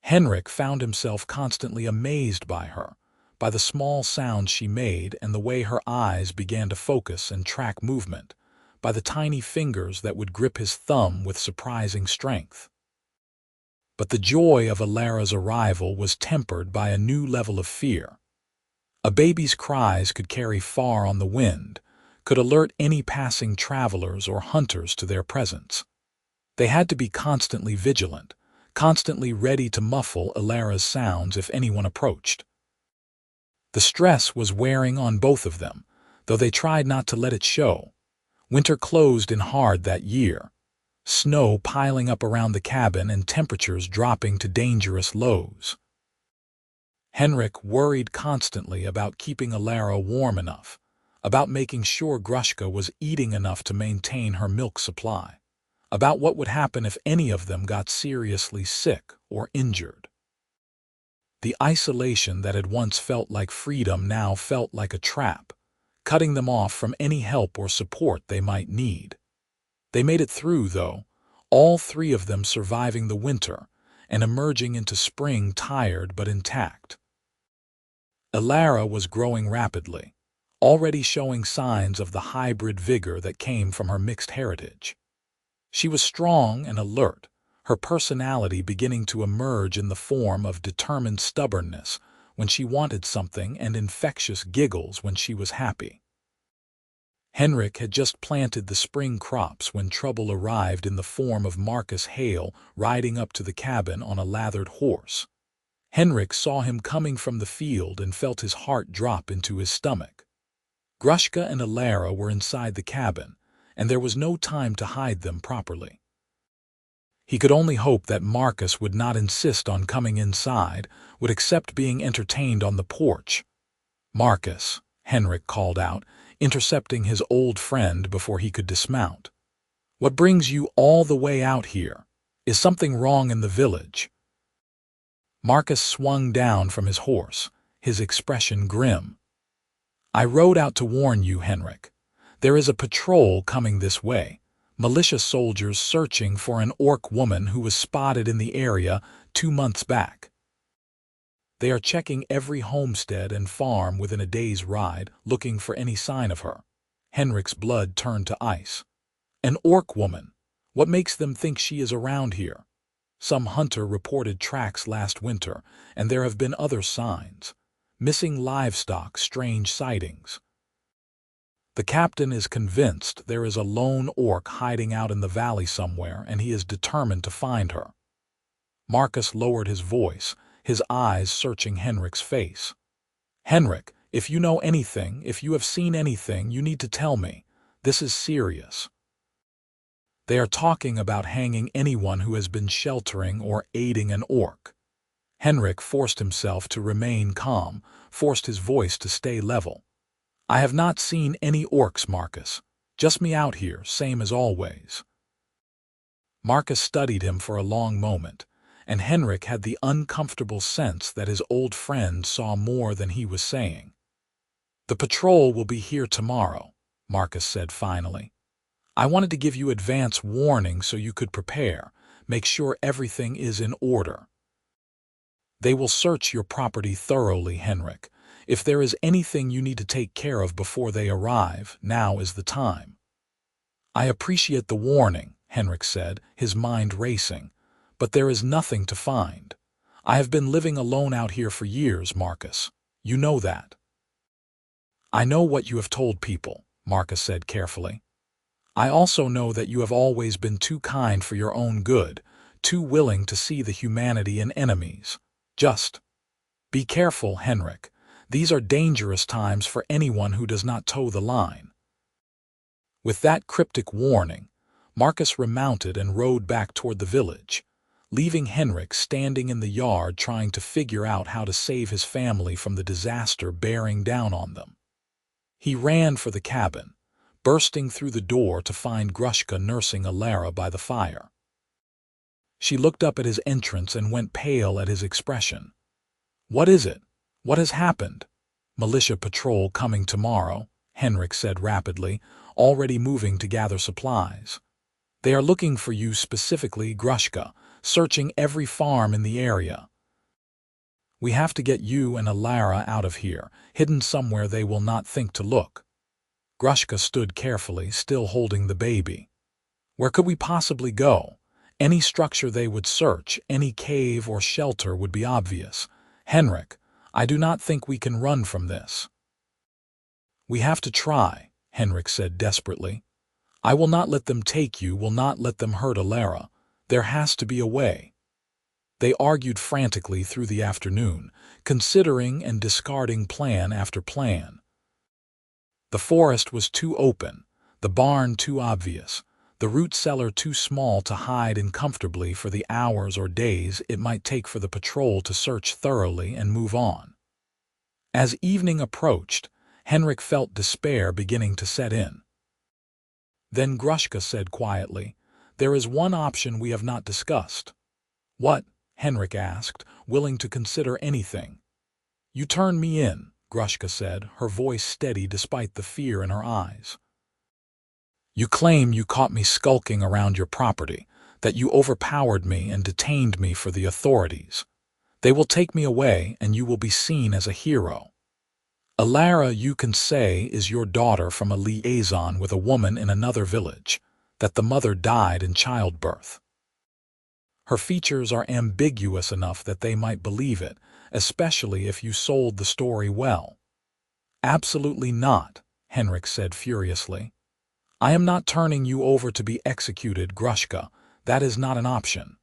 Henrik found himself constantly amazed by her, by the small sounds she made and the way her eyes began to focus and track movement, by the tiny fingers that would grip his thumb with surprising strength. But the joy of Ilara's arrival was tempered by a new level of fear. A baby's cries could carry far on the wind, could alert any passing travelers or hunters to their presence. They had to be constantly vigilant, constantly ready to muffle Ilara's sounds if anyone approached. The stress was wearing on both of them, though they tried not to let it show. Winter closed in hard that year, snow piling up around the cabin and temperatures dropping to dangerous lows. Henrik worried constantly about keeping Ilara warm enough, about making sure Grushka was eating enough to maintain her milk supply, about what would happen if any of them got seriously sick or injured. The isolation that had once felt like freedom now felt like a trap, cutting them off from any help or support they might need. They made it through, though, all three of them surviving the winter and emerging into spring tired but intact. Ilara was growing rapidly, already showing signs of the hybrid vigor that came from her mixed heritage. She was strong and alert, her personality beginning to emerge in the form of determined stubbornness when she wanted something and infectious giggles when she was happy. Henrik had just planted the spring crops when trouble arrived in the form of Marcus Hale riding up to the cabin on a lathered horse. Henrik saw him coming from the field and felt his heart drop into his stomach. Grushka and Ilara were inside the cabin, and there was no time to hide them properly. He could only hope that Marcus would not insist on coming inside, would accept being entertained on the porch. "Marcus," Henrik called out, intercepting his old friend before he could dismount. "What brings you all the way out here? Is something wrong in the village?" Marcus swung down from his horse, his expression grim. "I rode out to warn you, Henrik. There is a patrol coming this way, militia soldiers searching for an orc woman who was spotted in the area 2 months back. They are checking every homestead and farm within a day's ride, looking for any sign of her." Henrik's blood turned to ice. "An orc woman? What makes them think she is around here? Some hunter reported tracks last winter, and there have been other signs. Missing livestock, strange sightings. The captain is convinced there is a lone orc hiding out in the valley somewhere, and he is determined to find her." Marcus lowered his voice, his eyes searching Henrik's face. "Henrik, if you know anything, if you have seen anything, you need to tell me. This is serious. They are talking about hanging anyone who has been sheltering or aiding an orc." Henrik forced himself to remain calm, forced his voice to stay level. "I have not seen any orcs, Marcus. Just me out here, same as always." Marcus studied him for a long moment, and Henrik had the uncomfortable sense that his old friend saw more than he was saying. "The patrol will be here tomorrow," Marcus said finally. "I wanted to give you advance warning so you could prepare, make sure everything is in order. They will search your property thoroughly, Henrik. If there is anything you need to take care of before they arrive, now is the time." "I appreciate the warning," Henrik said, his mind racing, "but there is nothing to find. I have been living alone out here for years, Marcus. You know that." I know what you have told people, Marcus said carefully. I also know that you have always been too kind for your own good, too willing to see the humanity in enemies. Just be careful, Henrik. These are dangerous times for anyone who does not toe the line. With that cryptic warning, Marcus remounted and rode back toward the village, leaving Henrik standing in the yard trying to figure out how to save his family from the disaster bearing down on them. He ran for the cabin, bursting through the door to find Grushka nursing Alara by the fire. She looked up at his entrance and went pale at his expression. "What is it? What has happened?" "Militia patrol coming tomorrow," Henrik said rapidly, already moving to gather supplies. "They are looking for you specifically, Grushka, searching every farm in the area. We have to get you and Alara out of here, hidden somewhere they will not think to look." Grushka stood carefully, still holding the baby. "Where could we possibly go? Any structure they would search, any cave or shelter would be obvious. Henrik, I do not think we can run from this." "We have to try," Henrik said desperately. "I will not let them take you, will not let them hurt Alara. There has to be a way." They argued frantically through the afternoon, considering and discarding plan after plan. The forest was too open, the barn too obvious, the root cellar too small to hide in comfortably for the hours or days it might take for the patrol to search thoroughly and move on. As evening approached, Henrik felt despair beginning to set in. Then Grushka said quietly, "There is one option we have not discussed." "What?" Henrik asked, willing to consider anything. "You turn me in," Grushka said, her voice steady despite the fear in her eyes. "You claim you caught me skulking around your property, that you overpowered me and detained me for the authorities. They will take me away and you will be seen as a hero. Alara, you can say, is your daughter from a liaison with a woman in another village, that the mother died in childbirth. Her features are ambiguous enough that they might believe it, especially if you sold the story well." "Absolutely not," Henrik said furiously. "I am not turning you over to be executed, Grushka. That is not an option.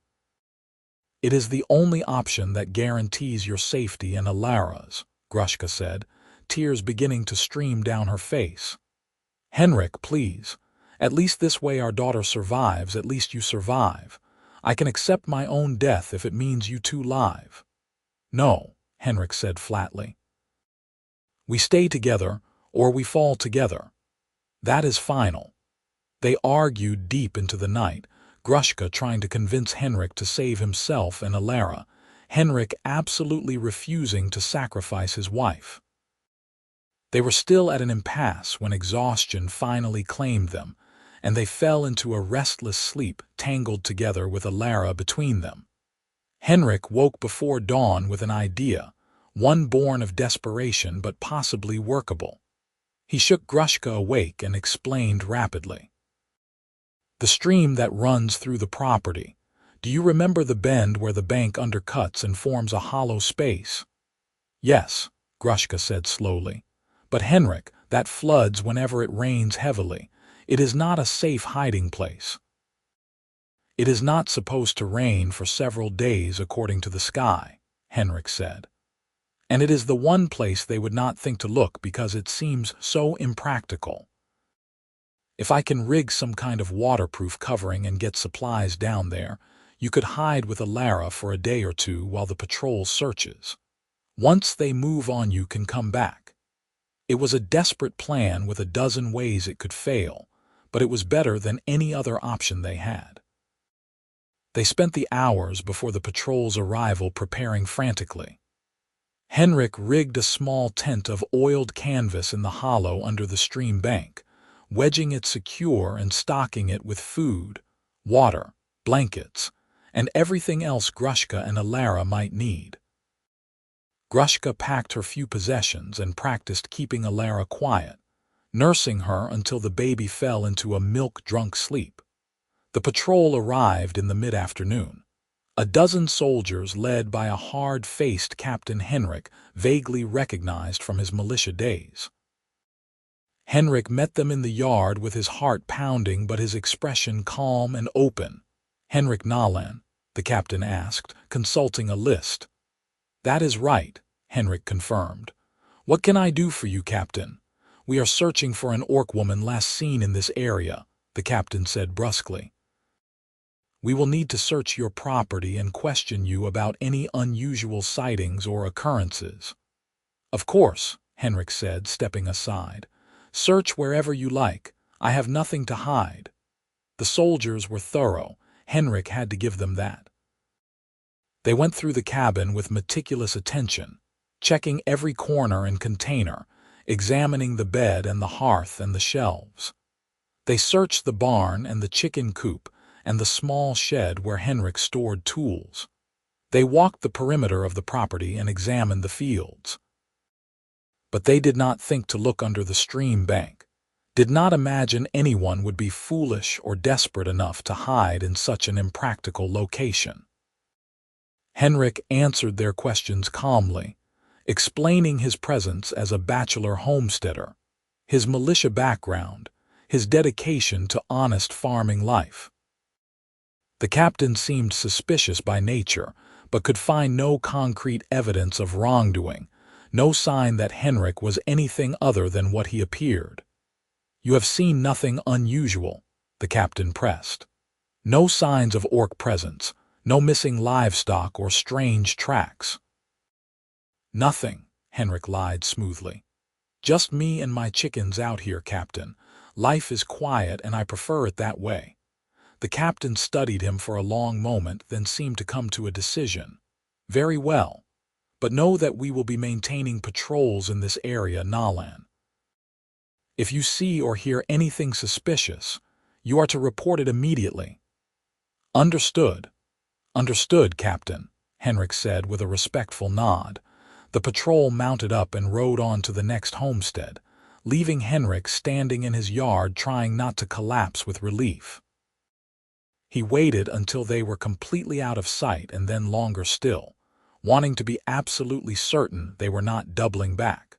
It is the only option that guarantees your safety and Alara's," Grushka said, tears beginning to stream down her face. "Henrik, please. At least this way our daughter survives, at least you survive. I can accept my own death if it means you two live." "No," Henrik said flatly. "We stay together, or we fall together. That is final." They argued deep into the night, Grushka trying to convince Henrik to save himself and Alara, Henrik absolutely refusing to sacrifice his wife. They were still at an impasse when exhaustion finally claimed them, and they fell into a restless sleep tangled together with Alara between them. Henrik woke before dawn with an idea, one born of desperation but possibly workable. He shook Grushka awake and explained rapidly. "The stream that runs through the property. Do you remember the bend where the bank undercuts and forms a hollow space?" "Yes," Grushka said slowly. "But Henrik, that floods whenever it rains heavily. It is not a safe hiding place." "It is not supposed to rain for several days according to the sky," Henrik said. "And it is the one place they would not think to look because it seems so impractical. If I can rig some kind of waterproof covering and get supplies down there, you could hide with Alara for a day or two while the patrol searches. Once they move on, you can come back." It was a desperate plan with a dozen ways it could fail, but it was better than any other option they had. They spent the hours before the patrol's arrival preparing frantically. Henrik rigged a small tent of oiled canvas in the hollow under the stream bank, wedging it secure and stocking it with food, water, blankets, and everything else Grushka and Alara might need. Grushka packed her few possessions and practiced keeping Alara quiet, nursing her until the baby fell into a milk-drunk sleep. The patrol arrived in the mid-afternoon. A dozen soldiers led by a hard-faced Captain Henrik vaguely recognized from his militia days. Henrik met them in the yard with his heart pounding but his expression calm and open. "Henrik Nolan?" the captain asked, consulting a list. "That is right," Henrik confirmed. "What can I do for you, Captain?" "We are searching for an orc woman last seen in this area," the captain said brusquely. "We will need to search your property and question you about any unusual sightings or occurrences." "Of course," Henrik said, stepping aside. "Search wherever you like. I have nothing to hide." The soldiers were thorough. Henrik had to give them that. They went through the cabin with meticulous attention, checking every corner and container, examining the bed and the hearth and the shelves. They searched the barn and the chicken coop and the small shed where Henrik stored tools. They walked the perimeter of the property and examined the fields. But they did not think to look under the stream bank, did not imagine anyone would be foolish or desperate enough to hide in such an impractical location. Henrik answered their questions calmly, explaining his presence as a bachelor homesteader, his militia background, his dedication to honest farming life. The captain seemed suspicious by nature, but could find no concrete evidence of wrongdoing, no sign that Henrik was anything other than what he appeared. "You have seen nothing unusual?" the captain pressed. "No signs of orc presence, no missing livestock or strange tracks?" "Nothing," Henrik lied smoothly. "Just me and my chickens out here, Captain. Life is quiet and I prefer it that way." The captain studied him for a long moment, then seemed to come to a decision. "Very well. But know that we will be maintaining patrols in this area, Nolan. If you see or hear anything suspicious, you are to report it immediately." "Understood." "Understood, Captain," Henrik said with a respectful nod. The patrol mounted up and rode on to the next homestead, leaving Henrik standing in his yard trying not to collapse with relief. He waited until they were completely out of sight and then longer still, wanting to be absolutely certain they were not doubling back.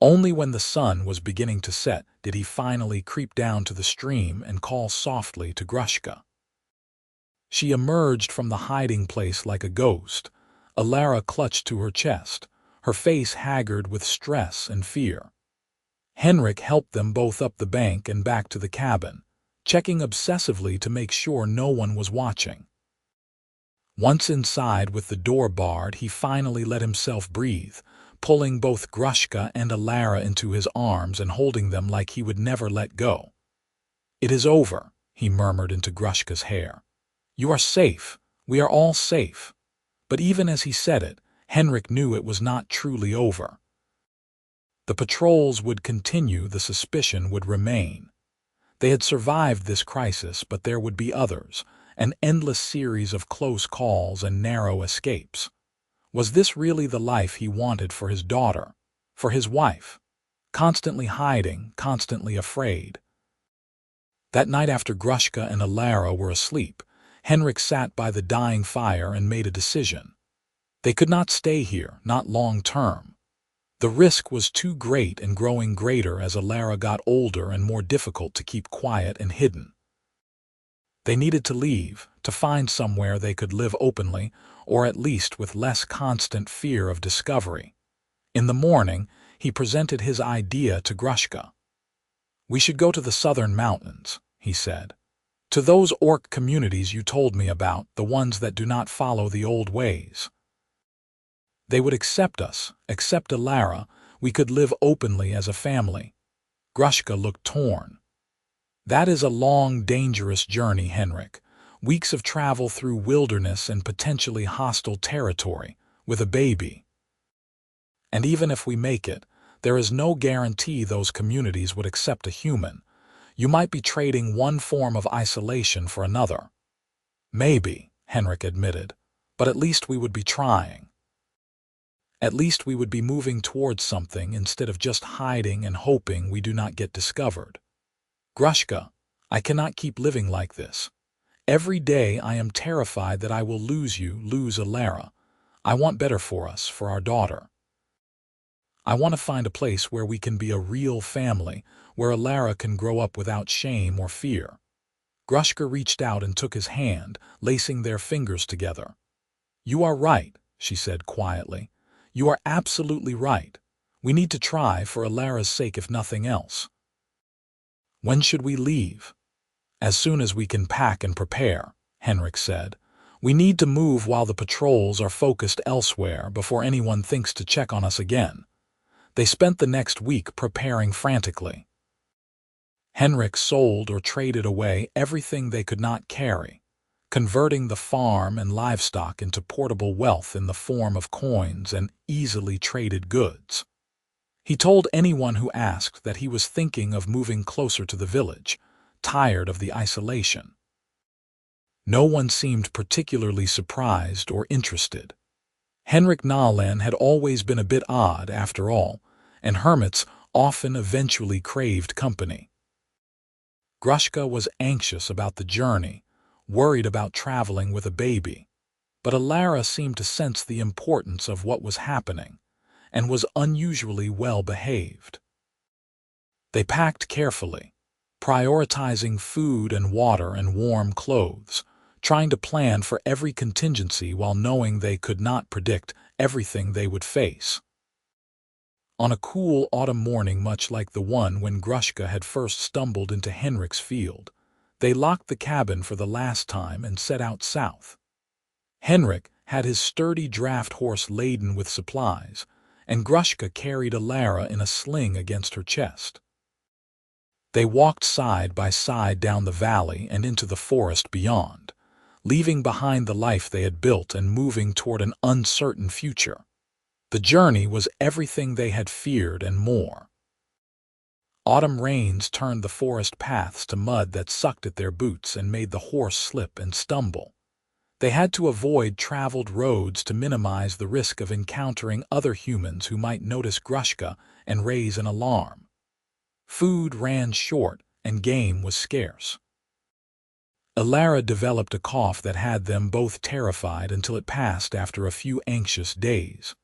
Only when the sun was beginning to set did he finally creep down to the stream and call softly to Grushka. She emerged from the hiding place like a ghost. Alara clutched to her chest, her face haggard with stress and fear. Henrik helped them both up the bank and back to the cabin, checking obsessively to make sure no one was watching. Once inside with the door barred, he finally let himself breathe, pulling both Grushka and Alara into his arms and holding them like he would never let go. "It is over," he murmured into Grushka's hair. "You are safe. We are all safe." But even as he said it, Henrik knew it was not truly over. The patrols would continue, the suspicion would remain. They had survived this crisis, but there would be others, an endless series of close calls and narrow escapes. Was this really the life he wanted for his daughter, for his wife? Constantly hiding, constantly afraid. That night after Grushka and Alara were asleep, Henrik sat by the dying fire and made a decision. They could not stay here, not long term. The risk was too great and growing greater as Alara got older and more difficult to keep quiet and hidden. They needed to leave, to find somewhere they could live openly, or at least with less constant fear of discovery. In the morning, he presented his idea to Grushka. "We should go to the southern mountains," he said. "To those orc communities you told me about, the ones that do not follow the old ways. They would accept us, accept Alara. We could live openly as a family." Grushka looked torn. "That is a long, dangerous journey, Henrik. Weeks of travel through wilderness and potentially hostile territory, with a baby. And even if we make it, there is no guarantee those communities would accept a human. You might be trading one form of isolation for another." "Maybe," Henrik admitted, "but at least we would be trying. At least we would be moving towards something instead of just hiding and hoping we do not get discovered. Grushka, I cannot keep living like this. Every day I am terrified that I will lose you, lose Alara. I want better for us, for our daughter." I want to find a place where we can be a real family, where Alara can grow up without shame or fear." Grushka reached out and took his hand, lacing their fingers together. "You are right," she said quietly. "You are absolutely right. We need to try for Alara's sake if nothing else." "When should we leave?" "As soon as we can pack and prepare," Henrik said. "We need to move while the patrols are focused elsewhere before anyone thinks to check on us again." They spent the next week preparing frantically. Henrik sold or traded away everything they could not carry, converting the farm and livestock into portable wealth in the form of coins and easily traded goods. He told anyone who asked that he was thinking of moving closer to the village, tired of the isolation. No one seemed particularly surprised or interested. Henrik Nolan had always been a bit odd, after all, and hermits often eventually craved company. Grushka was anxious about the journey, worried about traveling with a baby, but Alara seemed to sense the importance of what was happening and was unusually well behaved. They packed carefully, prioritizing food and water and warm clothes, trying to plan for every contingency while knowing they could not predict everything they would face. On a cool autumn morning much like the one when Grushka had first stumbled into Henrik's field, they locked the cabin for the last time and set out south. Henrik had his sturdy draft horse laden with supplies, and Grushka carried Alara in a sling against her chest. They walked side by side down the valley and into the forest beyond, leaving behind the life they had built and moving toward an uncertain future. The journey was everything they had feared and more. Autumn rains turned the forest paths to mud that sucked at their boots and made the horse slip and stumble. They had to avoid traveled roads to minimize the risk of encountering other humans who might notice Grushka and raise an alarm. Food ran short and game was scarce. Alara developed a cough that had them both terrified until it passed after a few anxious days.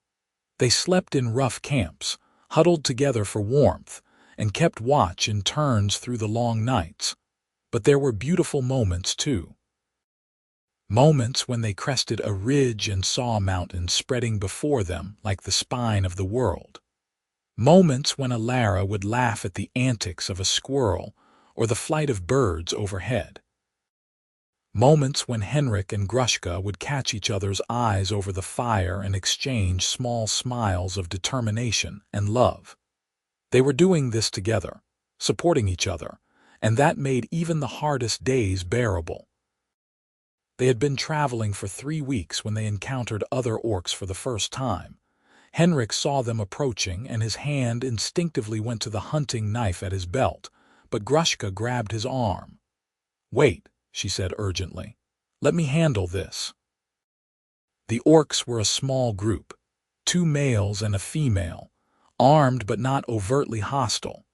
They slept in rough camps, huddled together for warmth, and kept watch in turns through the long nights. But there were beautiful moments, too. Moments when they crested a ridge and saw a mountain spreading before them like the spine of the world. Moments when Alara would laugh at the antics of a squirrel or the flight of birds overhead. Moments when Henrik and Grushka would catch each other's eyes over the fire and exchange small smiles of determination and love. They were doing this together, supporting each other, and that made even the hardest days bearable. They had been traveling for 3 weeks when they encountered other orcs for the first time. Henrik saw them approaching, and his hand instinctively went to the hunting knife at his belt, but Grushka grabbed his arm. "Wait," she said urgently. "Let me handle this." The orcs were a small group, 2 males and a female, armed but not overtly hostile.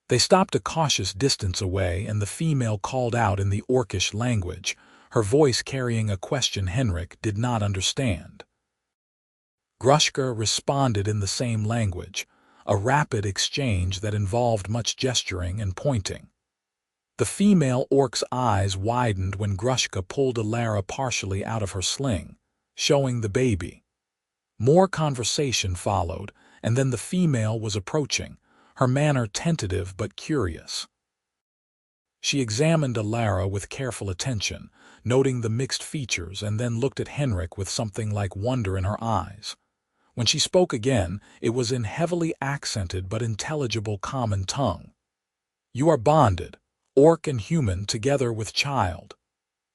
They stopped a cautious distance away, and the female called out in the orcish language, her voice carrying a question Henrik did not understand. Grushka responded in the same language, a rapid exchange that involved much gesturing and pointing. The female orc's eyes widened when Grushka pulled Alara partially out of her sling, showing the baby. More conversation followed, and then the female was approaching, her manner tentative but curious. She examined Alara with careful attention, noting the mixed features, and then looked at Henrik with something like wonder in her eyes. When she spoke again, it was in heavily accented but intelligible common tongue. "You are bonded, orc and human together with child."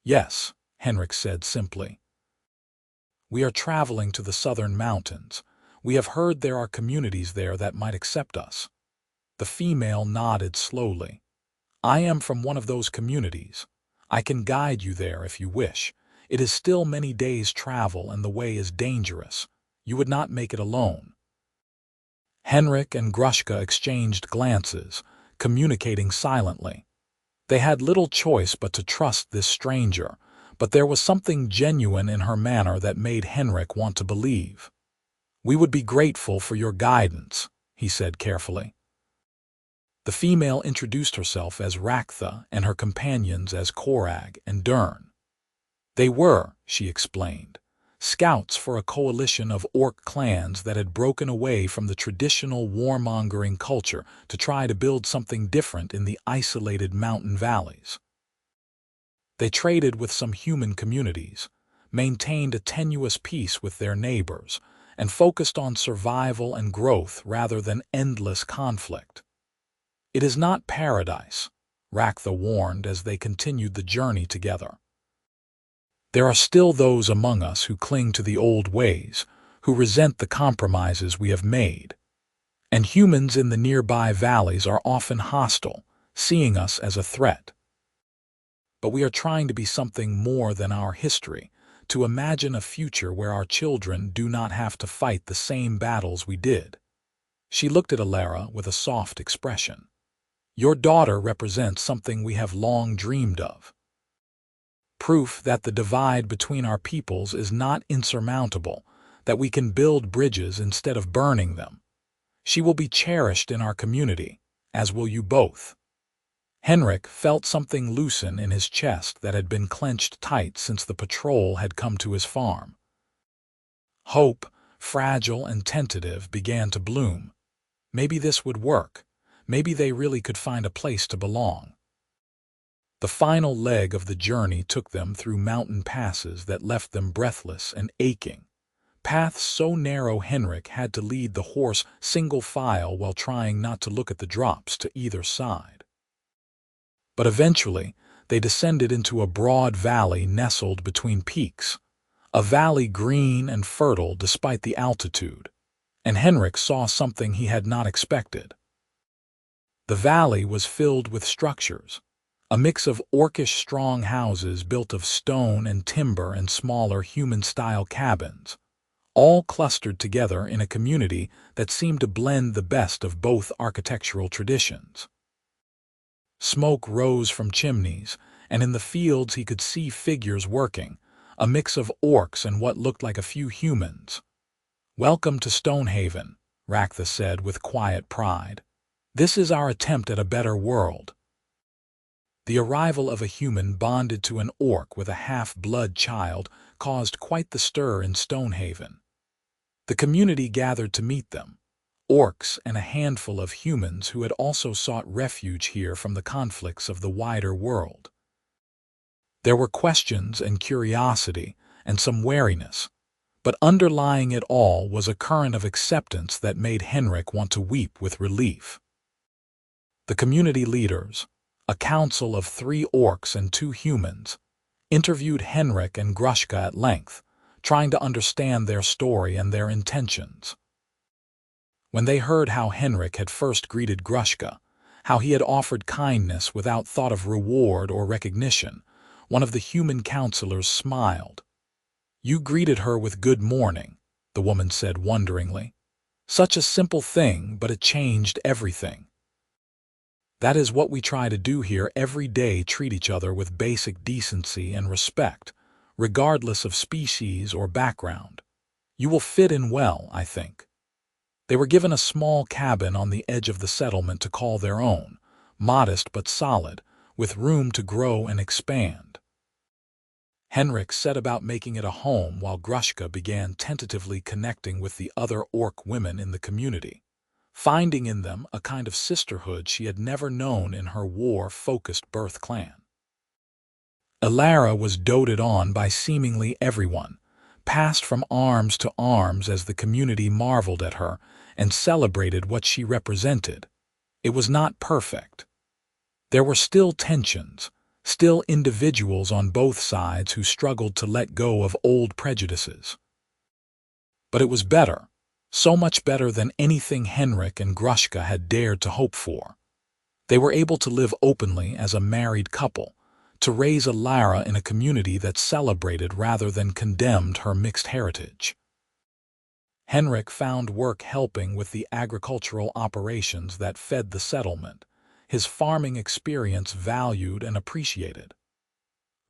"Yes," Henrik said simply. "We are traveling to the southern mountains. We have heard there are communities there that might accept us." The female nodded slowly. "I am from one of those communities. I can guide you there if you wish. It is still many days' travel and the way is dangerous. You would not make it alone." Henrik and Grushka exchanged glances, communicating silently. They had little choice but to trust this stranger, but there was something genuine in her manner that made Henrik want to believe. "We would be grateful for your guidance," he said carefully. The female introduced herself as Raktha and her companions as Korag and Dern. They were, she explained, scouts for a coalition of orc clans that had broken away from the traditional warmongering culture to try to build something different in the isolated mountain valleys. They traded with some human communities, maintained a tenuous peace with their neighbors, and focused on survival and growth rather than endless conflict. "It is not paradise," Raktha warned as they continued the journey together. "There are still those among us who cling to the old ways, who resent the compromises we have made. And humans in the nearby valleys are often hostile, seeing us as a threat. But we are trying to be something more than our history, to imagine a future where our children do not have to fight the same battles we did." She looked at Alara with a soft expression. "Your daughter represents something we have long dreamed of. Proof that the divide between our peoples is not insurmountable, that we can build bridges instead of burning them. She will be cherished in our community, as will you both." Henrik felt something loosen in his chest that had been clenched tight since the patrol had come to his farm. Hope, fragile and tentative, began to bloom. Maybe this would work. Maybe they really could find a place to belong. The final leg of the journey took them through mountain passes that left them breathless and aching. Paths so narrow Henrik had to lead the horse single file while trying not to look at the drops to either side. But eventually, they descended into a broad valley nestled between peaks, a valley green and fertile despite the altitude, and Henrik saw something he had not expected. The valley was filled with structures, a mix of orcish strong houses built of stone and timber and smaller human-style cabins, all clustered together in a community that seemed to blend the best of both architectural traditions. Smoke rose from chimneys, and in the fields he could see figures working, a mix of orcs and what looked like a few humans. "Welcome to Stonehaven," Raktha said with quiet pride. "This is our attempt at a better world." The arrival of a human bonded to an orc with a half-blood child caused quite the stir in Stonehaven. The community gathered to meet them, orcs and a handful of humans who had also sought refuge here from the conflicts of the wider world. There were questions and curiosity and some wariness, but underlying it all was a current of acceptance that made Henrik want to weep with relief. The community leaders, a council of 3 orcs and 2 humans, interviewed Henrik and Grushka at length, trying to understand their story and their intentions. When they heard how Henrik had first greeted Grushka, how he had offered kindness without thought of reward or recognition, one of the human counselors smiled. "You greeted her with good morning," the woman said wonderingly. "Such a simple thing, but it changed everything." "That is what we try to do here every day, treat each other with basic decency and respect, regardless of species or background. You will fit in well, I think." They were given a small cabin on the edge of the settlement to call their own, modest but solid, with room to grow and expand. Henrik set about making it a home while Grushka began tentatively connecting with the other orc women in the community, finding in them a kind of sisterhood she had never known in her war-focused birth clan. Alara was doted on by seemingly everyone, passed from arms to arms as the community marveled at her and celebrated what she represented. It was not perfect. There were still tensions, still individuals on both sides who struggled to let go of old prejudices. But it was better, so much better than anything Henrik and Grushka had dared to hope for. They were able to live openly as a married couple, to raise Alara in a community that celebrated rather than condemned her mixed heritage. Henrik found work helping with the agricultural operations that fed the settlement, his farming experience valued and appreciated.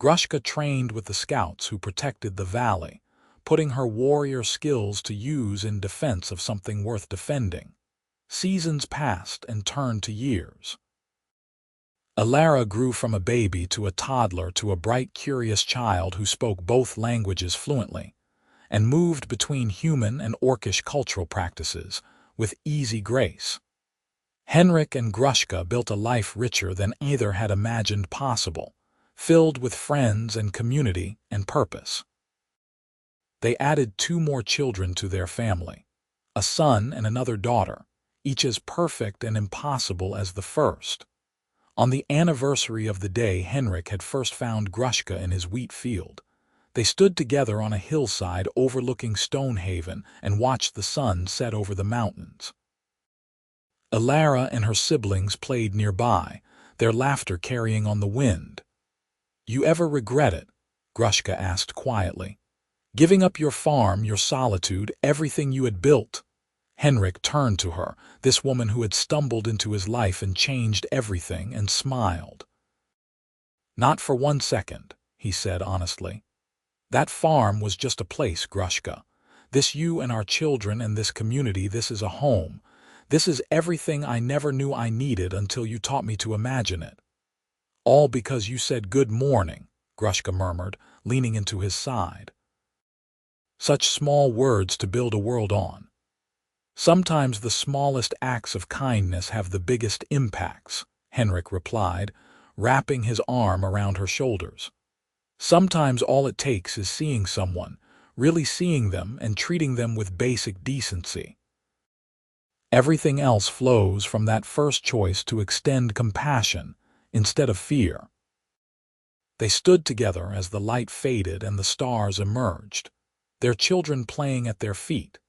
Grushka trained with the scouts who protected the valley, putting her warrior skills to use in defense of something worth defending. Seasons passed and turned to years. Alara grew from a baby to a toddler to a bright, curious child who spoke both languages fluently and moved between human and orcish cultural practices with easy grace. Henrik and Grushka built a life richer than either had imagined possible, filled with friends and community and purpose. They added 2 more children to their family, a son and another daughter, each as perfect and impossible as the first. On the anniversary of the day Henrik had first found Grushka in his wheat field, they stood together on a hillside overlooking Stonehaven and watched the sun set over the mountains. Alara and her siblings played nearby, their laughter carrying on the wind. "You ever regret it?" Grushka asked quietly. "Giving up your farm, your solitude, everything you had built?" Henrik turned to her, this woman who had stumbled into his life and changed everything, and smiled. "Not for 1 second," he said honestly. "That farm was just a place, Grushka. This you and our children and this community, this is a home. This is everything I never knew I needed until you taught me to imagine it." "All because you said good morning," Grushka murmured, leaning into his side. "Such small words to build a world on. Sometimes the smallest acts of kindness have the biggest impacts," Henrik replied, wrapping his arm around her shoulders. "Sometimes all it takes is seeing someone, really seeing them and treating them with basic decency. Everything else flows from that first choice to extend compassion instead of fear." They stood together as the light faded and the stars emerged, their children playing at their feet,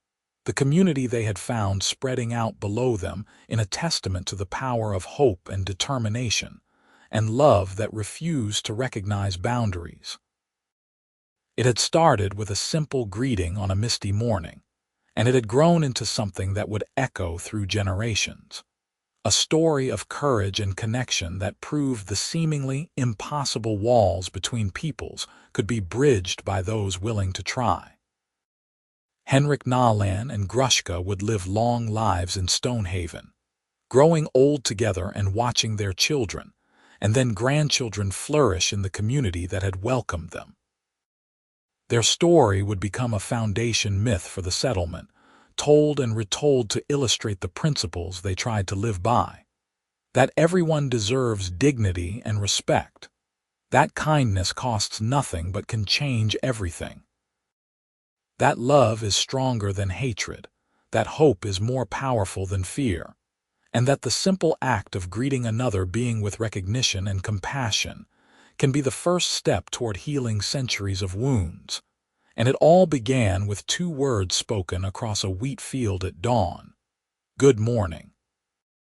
the community they had found spreading out below them in a testament to the power of hope and determination, and love that refused to recognize boundaries. It had started with a simple greeting on a misty morning, and it had grown into something that would echo through generations. A story of courage and connection that proved the seemingly impossible walls between peoples could be bridged by those willing to try. Henrik Nolan and Grushka would live long lives in Stonehaven, growing old together and watching their children, and then grandchildren flourish in the community that had welcomed them. Their story would become a foundation myth for the settlement, told and retold to illustrate the principles they tried to live by. That everyone deserves dignity and respect. That kindness costs nothing but can change everything. That love is stronger than hatred. That hope is more powerful than fear. And that the simple act of greeting another being with recognition and compassion can be the first step toward healing centuries of wounds. And it all began with 2 words spoken across a wheat field at dawn. "Good morning."